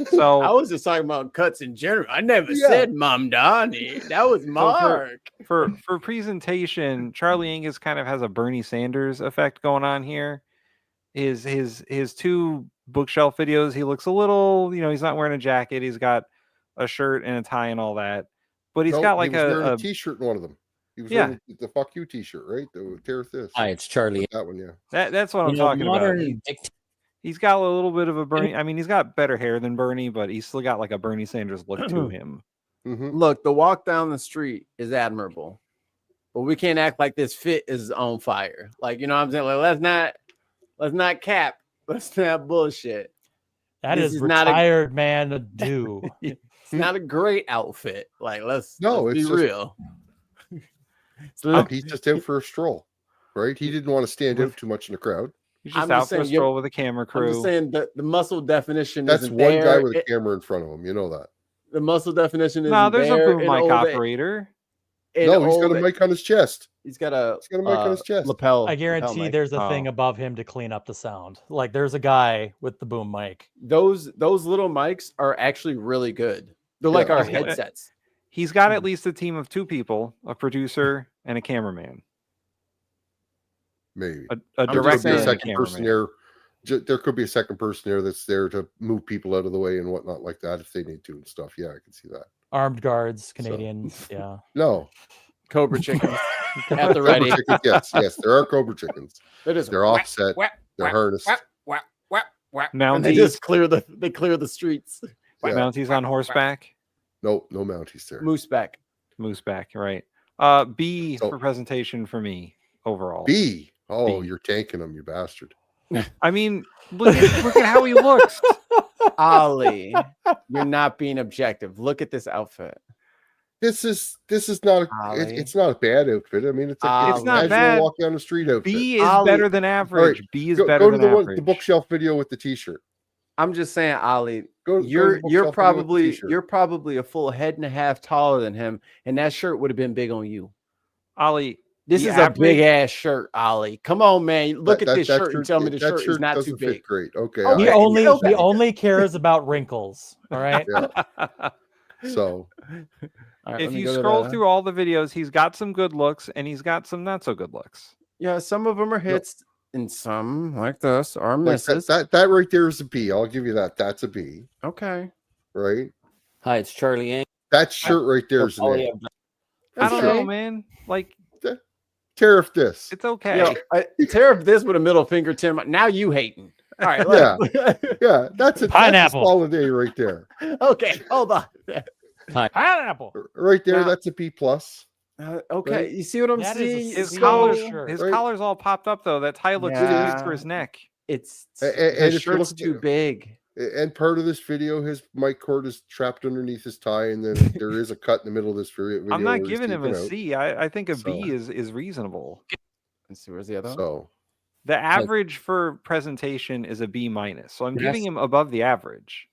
So
I was just talking about cuts in general. I never said Mamdani. That was Mark.
For presentation, Charlie Angus kind of has a Bernie Sanders effect going on here. His two bookshelf videos, he looks a little, he's not wearing a jacket. He's got a shirt and a tie and all that, but he's got like
a t-shirt in one of them. He was wearing the "fuck you" t-shirt, right? The tariff this.
Hi, it's Charlie.
That one, yeah.
That's what I'm talking about. He's got a little bit of a Bernie. I mean, he's got better hair than Bernie, but he's still got like a Bernie Sanders look to him.
Look, the walk down the street is admirable, but we can't act like this fit is on fire. Like, you know what I'm saying? Like, let's not cap. Let's not bullshit.
That is retired man to do.
It's not a great outfit. Like, let's be
just,
real.
He's just out for a stroll, right? He didn't want to stand out too much in the crowd.
He's just out for a stroll with a camera crew.
I'm just saying that the muscle definition.
That's one guy with a camera in front of him. You know that.
The muscle definition is
there's a boom mic operator.
No, he's got a mic on his chest.
He's got a
mic on his chest.
Lapel.
I guarantee there's a thing above him to clean up the sound. Like there's a guy with the boom mic.
Those little mics are actually really good. They're like our headsets.
He's got at least a team of 2 people, a producer and a cameraman.
Maybe
a director and a
second person there. There could be a second person there that's there to move people out of the way and whatnot like that if they need to and stuff. Yeah, I can see that.
Armed guards, Canadians. Yeah.
No.
Cobra chickens at the ready.
Chickens, yes, there are Cobra chickens. They're offset. They're harnessed.
Mounties.
They just clear the streets.
Yeah.
Mounties on horseback.
No Mounties there.
Mooseback,
right. B for presentation for me overall.
B. Oh, you're tanking him, you bastard.
I mean, look at how he looks.
Ollie, you're not being objective. Look at this outfit.
This is not it's not a bad outfit. I mean, it's a
It's not
casual
bad.
walk down the street outfit.
B is better than average. B is better
go
than
to
average.
the bookshelf video with the t-shirt.
I'm just saying, Ollie,
Go to the
you're
bookshelf video with the t-shirt.
you're probably a full head and a half taller than him, and that shirt would have been big on you.
Ollie,
this is a big ass shirt, Ollie. Come on, man. Look at this shirt and tell me the shirt is not too big.
Great. Okay.
He only cares about wrinkles. All right.
Yeah. So
if you scroll through all the videos, he's got some good looks and he's got some not so good looks.
Yeah, some of them are hits and some like this are misses.
That right there is a B. I'll give you that. That's a B.
Okay.
Right.
Hi, it's Charlie Yang.
That shirt right there is an A.
I don't know, man. Like
tariff this.
It's okay.
Yo, tariff this with a middle finger, Tim. Now you hating. All right.
Yeah. That's a
pineapple.
That's a solid A right there.
Okay, hold on.
Pineapple.
Right there. That's a B plus.
Okay,
right?
You see what I'm seeing?
His collar's all popped up though. That tie looks too big for his neck.
It's
and
the shirt's too big.
And part of this video, his mic cord is trapped underneath his tie, and then there is a cut in the middle of this video.
I'm not
where
giving
he's
him a
taken out.
C. I think a B is reasonable.
Let's see, where's the other one?
So
the average for presentation is a B minus. So I'm giving him above the average.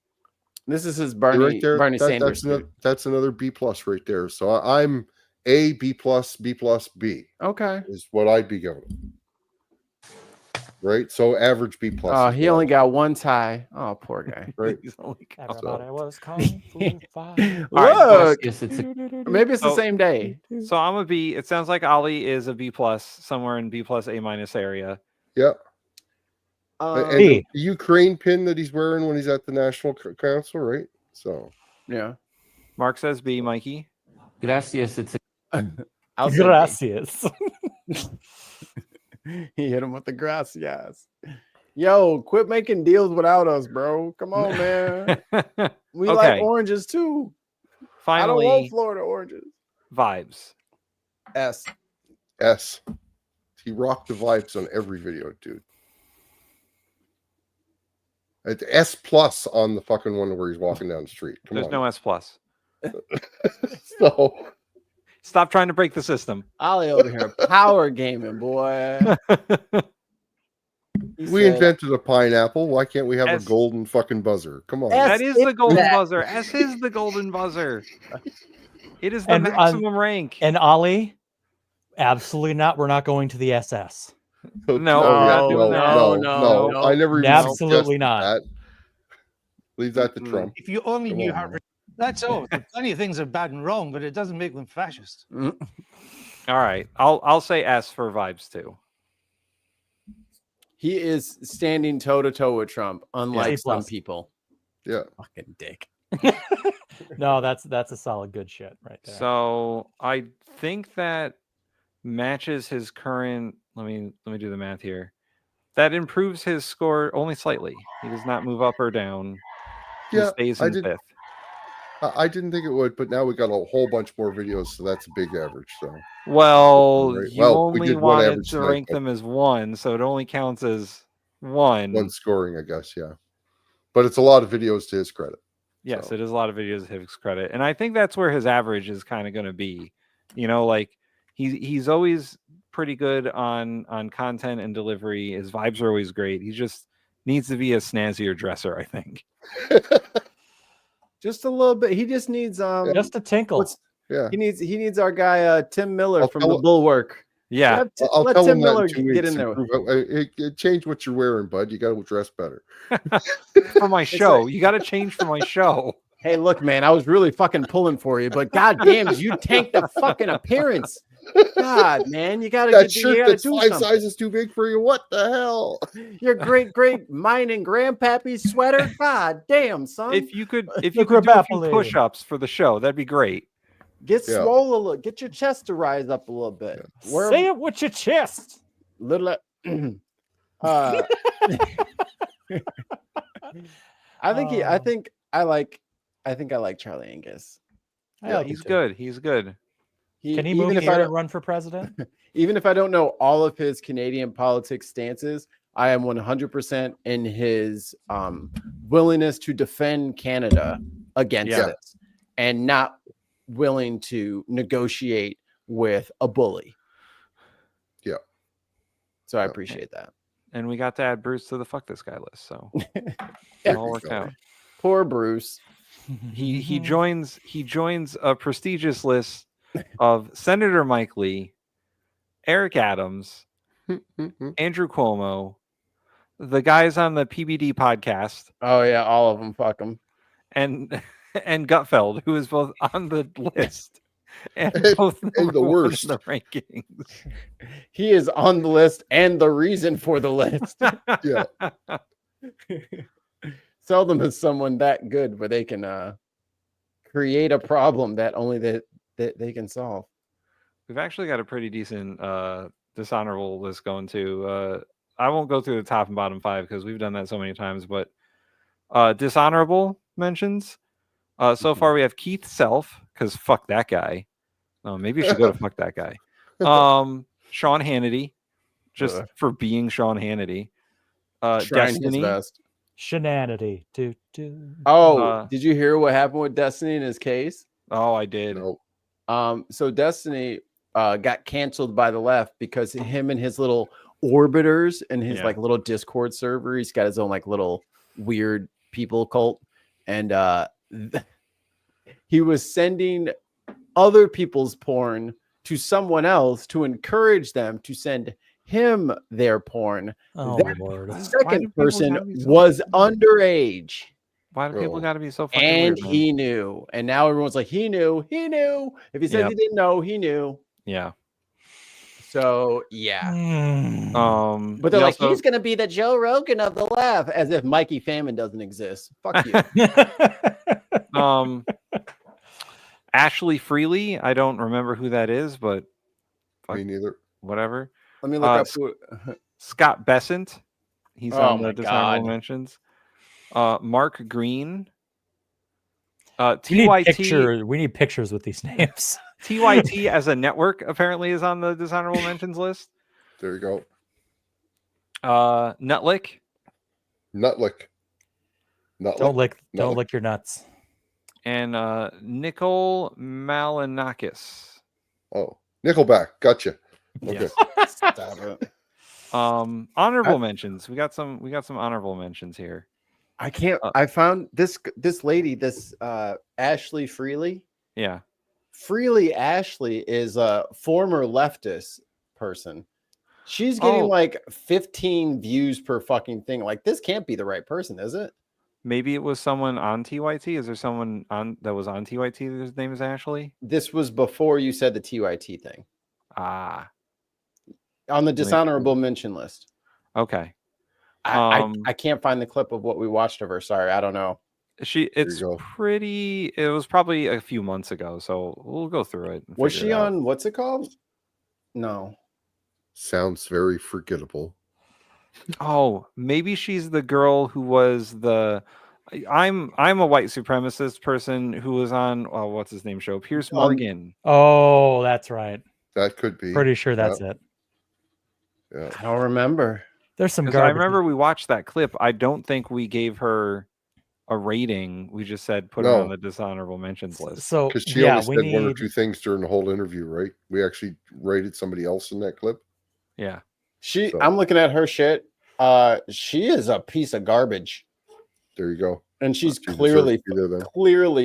This is his Bernie Sanders.
That's another B plus right there. So I'm A, B plus, B plus, B.
Okay,
is what I'd be going. Right, so average B plus.
Oh, he only got one tie. Oh, poor guy.
Right.
Everybody was kung fu fighting.
Look,
Yes, it's
maybe it's the same day.
So I'm a B. It sounds like Ollie is a B plus, somewhere in B plus A minus area.
Yep. And the Ukraine pin that he's wearing when he's at the National Council, right? So
yeah.
Mark says B. Mikey.
Gracias. It's
Gracias.
He hit him with the gracias. Yo, quit making deals without us, bro. Come on, man. We like oranges too.
Finally,
I don't want Florida oranges.
Vibes.
S.
He rocked the vibes on every video, dude. It's S plus on the fucking one where he's walking down the street.
There's no S plus.
So
stop trying to break the system.
Ollie over here, power gaming, boy.
We invented a pineapple. Why can't we have a golden fucking buzzer? Come on.
That is the golden buzzer. S is the golden buzzer. It is the maximum rank.
And Ollie, absolutely not. We're not going to the SS.
No. I never even
absolutely not.
That. Leave that to Trump.
If you only knew how. That's all. Plenty of things are bad and wrong, but it doesn't make them fascist.
All right, I'll say S for vibes too.
He is standing toe to toe with Trump, unlike some people.
Yeah,
fucking dick.
No, that's a solid good shit right there.
So I think that matches his current. Let me do the math here. That improves his score only slightly. He does not move up or down. He stays in fifth.
I didn't think it would, but now we got a whole bunch more videos, so that's a big average. So
well,
right.
you only wanted to rank them as one, so it only counts as one
scoring, I guess. Yeah, but it's a lot of videos to his credit.
Yes, it is a lot of videos to his credit, and I think that's where his average is kind of going to be. You know, like he's always pretty good on content and delivery. His vibes are always great. He just needs to be a snazzier dresser, I think.
Just a little bit. He just needs
just a tinkle.
He needs our guy Tim Miller from the Bulwark.
Yeah,
I'll
let
tell
Tim
him
Miller
that in 2
get
weeks.
in there.
Change what you're wearing, bud. You got to dress better
for my show. You got to change for my show.
Hey, look, man, I was really fucking pulling for you, but goddamn, you tanked the fucking appearance. God, man, you gotta
that shirt that's
do
5
something.
sizes too big for you. What the hell?
Your great mine and grandpappy's sweater. God damn, son.
If you could do a few push-ups for the show, that'd be great.
Get swole a little. Get your chest to rise up a little bit.
Say it with your chest.
Little. I think I like Charlie Angus.
He's good. He's good.
Can he move here and run for president?
Even if I don't know all of his Canadian politics stances, I am 100% in his willingness to defend Canada against this and not willing to negotiate with a bully.
Yeah.
So I appreciate that.
And we got to add Bruce to the fuck this guy list, so
Yeah.
it all worked out.
Poor Bruce.
He joins a prestigious list of Senator Mike Lee, Eric Adams, Andrew Cuomo, the guys on the PBD podcast.
Oh yeah, all of them. Fuck them.
And Gutfeld, who is both on the list and both
and the worst
in the rankings.
He is on the list and the reason for the list.
Yeah.
Seldom is someone that good where they can create a problem that only they can solve.
We've actually got a pretty decent dishonorable list going to. I won't go through the top and bottom 5 because we've done that so many times, but dishonorable mentions. So far we have Keith Self, because fuck that guy. Maybe you should go to fuck that guy. Sean Hannity, just for being Sean Hannity. Destiny.
Shenanity.
Oh, did you hear what happened with Destiny in his case?
Oh, I did.
So Destiny got canceled by the left because him and his little orbiters and his like little Discord server, he's got his own like little weird people cult, and he was sending other people's porn to someone else to encourage them to send him their porn.
Oh,
that
Lord.
second person was underage.
Why do people got to be so fucking
and
weird, man?
he knew, and now everyone's like, he knew. If he says he didn't know, he knew.
Yeah.
So yeah.
But
they're like, he's gonna be the Joe Rogan of the left, as if Mikey Famine doesn't exist. Fuck you.
Ashley Freely, I don't remember who that is, but
me neither.
Whatever.
Let me look up who...
Scott Bessent. He's on the
my
dishonorable
God.
mentions. Mark Green.
We
TYT.
need pictures with these names.
TYT as a network apparently is on the dishonorable mentions list.
There you go.
Nutlick.
Don't lick your nuts.
And Nicole Malinakis.
Oh, Nickelback. Gotcha. Okay.
Stop it.
Honorable mentions. We got some honorable mentions here.
I can't. I found this lady, this Ashley Freely.
Yeah.
Freely Ashley is a former leftist person. She's getting like 15 views per fucking thing. Like, this can't be the right person, is it?
Maybe it was someone on TYT. Is there someone on that was on TYT? His name is Ashley.
This was before you said the TYT thing.
Ah.
On the dishonorable mention list.
Okay.
I can't find the clip of what we watched of her. Sorry, I don't know.
It was probably a few months ago, so we'll go through it.
Was she on what's it called? No.
Sounds very forgettable.
Oh, maybe she's the girl who was I'm a white supremacist person who was on what's his name show? Piers Morgan.
Oh, that's right.
That could be.
Pretty sure that's it.
Yeah.
I don't remember.
There's some
garbage. I remember we watched that clip. I don't think we gave her a rating. We just said put her on the dishonorable mentions list.
So
because she only said one or two things during the whole interview, right? We actually rated somebody else in that clip.
Yeah.
I'm looking at her shit. She is a piece of garbage.
There you go.
And she's clearly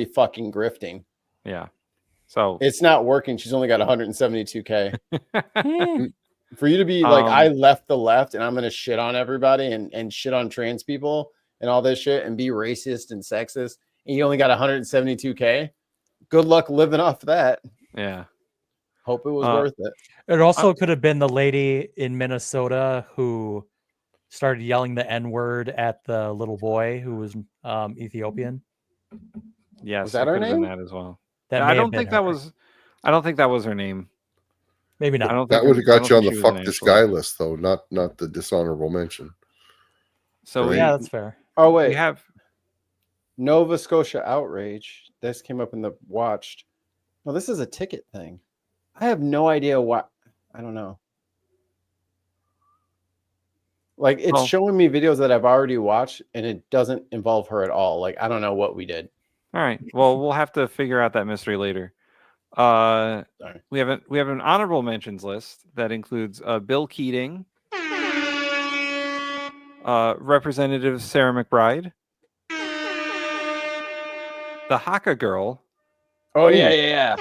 fucking grifting.
Yeah. So
it's not working. She's only got 172K. For you to be like, I left the left and I'm gonna shit on everybody and shit on trans people and all this shit and be racist and sexist, and you only got 172K. Good luck living off that.
Yeah.
Hope it was worth it.
It also could have been the lady in Minnesota who started yelling the N-word at the little boy who was Ethiopian.
Yes,
was that her name?
That as well.
I
don't think that was her name.
Maybe not.
I don't
that
think
would have got you on the
she was
fuck
an
this
actual-
guy list, though, not the dishonorable mention.
So
yeah, that's fair.
Oh wait,
we have
Nova Scotia outrage. This came up in the watched. No, this is a ticket thing. I have no idea why. I don't know. Like it's
Oh.
showing me videos that I've already watched, and it doesn't involve her at all. Like I don't know what we did.
All right. Well, we'll have to figure out that mystery later. We have an honorable mentions list that includes Bill Keating, Representative Sarah McBride, the Haka girl.
Oh yeah.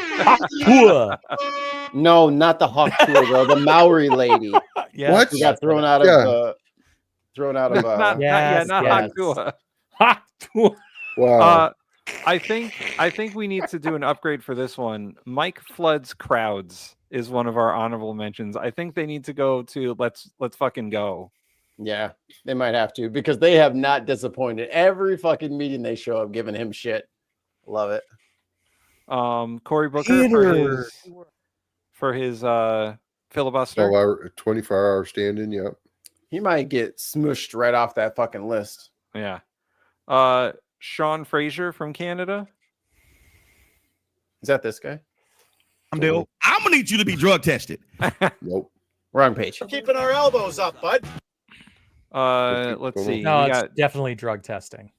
No, not the Hawk Tour girl, the Maori lady.
Yeah.
What?
Who got thrown out of
not Hakua.
Hakua.
Wow.
I think we need to do an upgrade for this one. Mike Flood's Crowds is one of our honorable mentions. I think they need to go to let's fucking go.
Yeah, they might have to because they have not disappointed. Every fucking meeting they show up giving him shit. Love it.
Cory Booker for his filibuster.
24-hour stand-in. Yep.
He might get smushed right off that fucking list.
Yeah. Sean Fraser from Canada.
Is that this guy?
I'm gonna need you to be drug tested.
Nope.
Wrong page.
We're keeping our elbows up, bud.
Let's see.
No,
We
it's
got
definitely drug testing.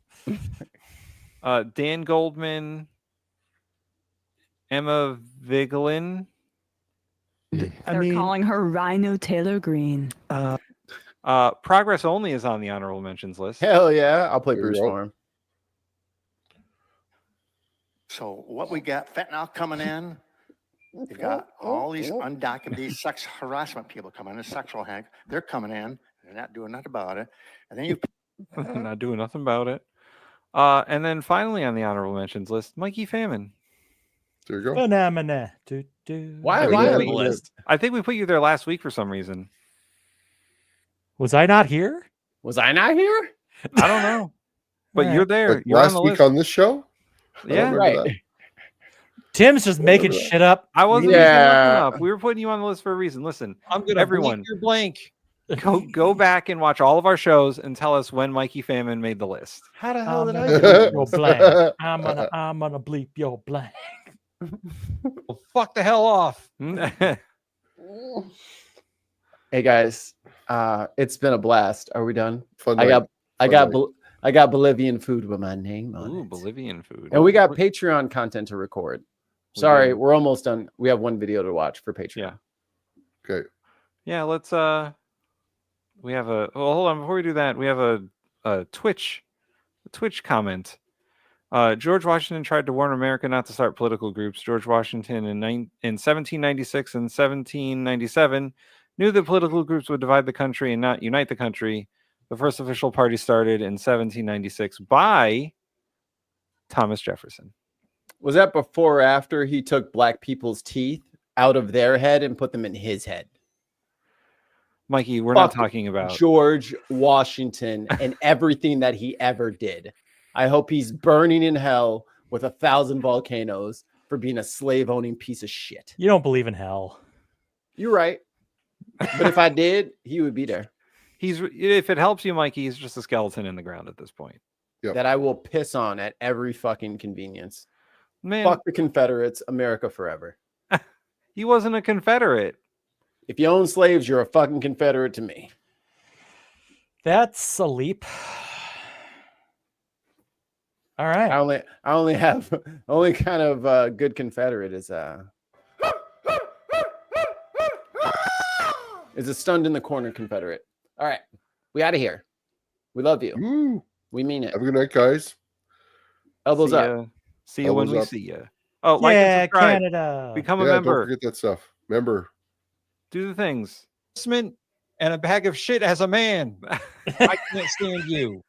Dan Goldman, Emma Vigelin.
They're calling her Rhino Taylor Green.
Progress Only is on the honorable mentions list.
Hell yeah. I'll play
There you
Bruce
go.
for him.
So what we got, fentanyl coming in. You've got all these undocumented sex harassment people coming in, sexual hang. They're coming in. They're not doing nothing about it. And then you
Not doing nothing about it. And then finally on the honorable mentions list, Mikey Famine.
There you go.
Phenomena. Do, do.
Why am I on the list?
I think we put you there last week for some reason.
Was I not here?
Was I not here?
I don't know. But
Right.
you're there.
Like
You're
last
on the
week
list.
on this show? I don't
Yeah.
remember
Right.
that.
Tim's just making shit up.
I wasn't
Yeah.
making nothing up. We were putting you on the list for a reason. Listen,
I'm gonna
everyone,
blink your blank.
go back and watch all of our shows and tell us when Mikey Famine made the list.
How the hell
I'm
did
gonna
I get
bleep
it?
your blank. I'm gonna bleep your blank.
Well, fuck the hell off.
Hey guys, it's been a blast. Are we done?
Fun
I
night.
got Bolivian food with my name on
Ooh,
it.
Bolivian food.
And we got Patreon content to record.
We
Sorry,
do.
we're almost done. We have one video to watch for Patreon.
Yeah.
Okay.
Yeah, let's we have a hold on before we do that, we have a Twitch comment. George Washington tried to warn America not to start political groups. George Washington in 1796 and 1797 knew that political groups would divide the country and not unite the country. The first official party started in 1796 by Thomas Jefferson.
Was that before or after he took black people's teeth out of their head and put them in his head?
Mikey, we're
Fuck
not talking about
George Washington and everything that he ever did. I hope he's burning in hell with 1,000 volcanoes for being a slave-owning piece of shit.
You don't believe in hell.
You're right. But if I did, he would be there.
If it helps you, Mikey, he's just a skeleton in the ground at this point.
Yep.
That I will piss on at every fucking convenience.
Man,
Fuck the Confederates, America forever.
he wasn't a Confederate.
If you own slaves, you're a fucking Confederate to me.
That's a leap. All right.
I only have only kind of good Confederate is a stunned in the corner Confederate. All right, we out of here. We love you.
Woo.
We mean it.
Have a good night, guys.
Elbows
See
up.
ya. See you when
Elbows
we
up.
see you. Oh, like
Yeah,
and subscribe.
Canada.
Become a
Yeah,
member.
don't forget that stuff. Member.
Do the things.
And a bag of shit as a man. I can't stand you.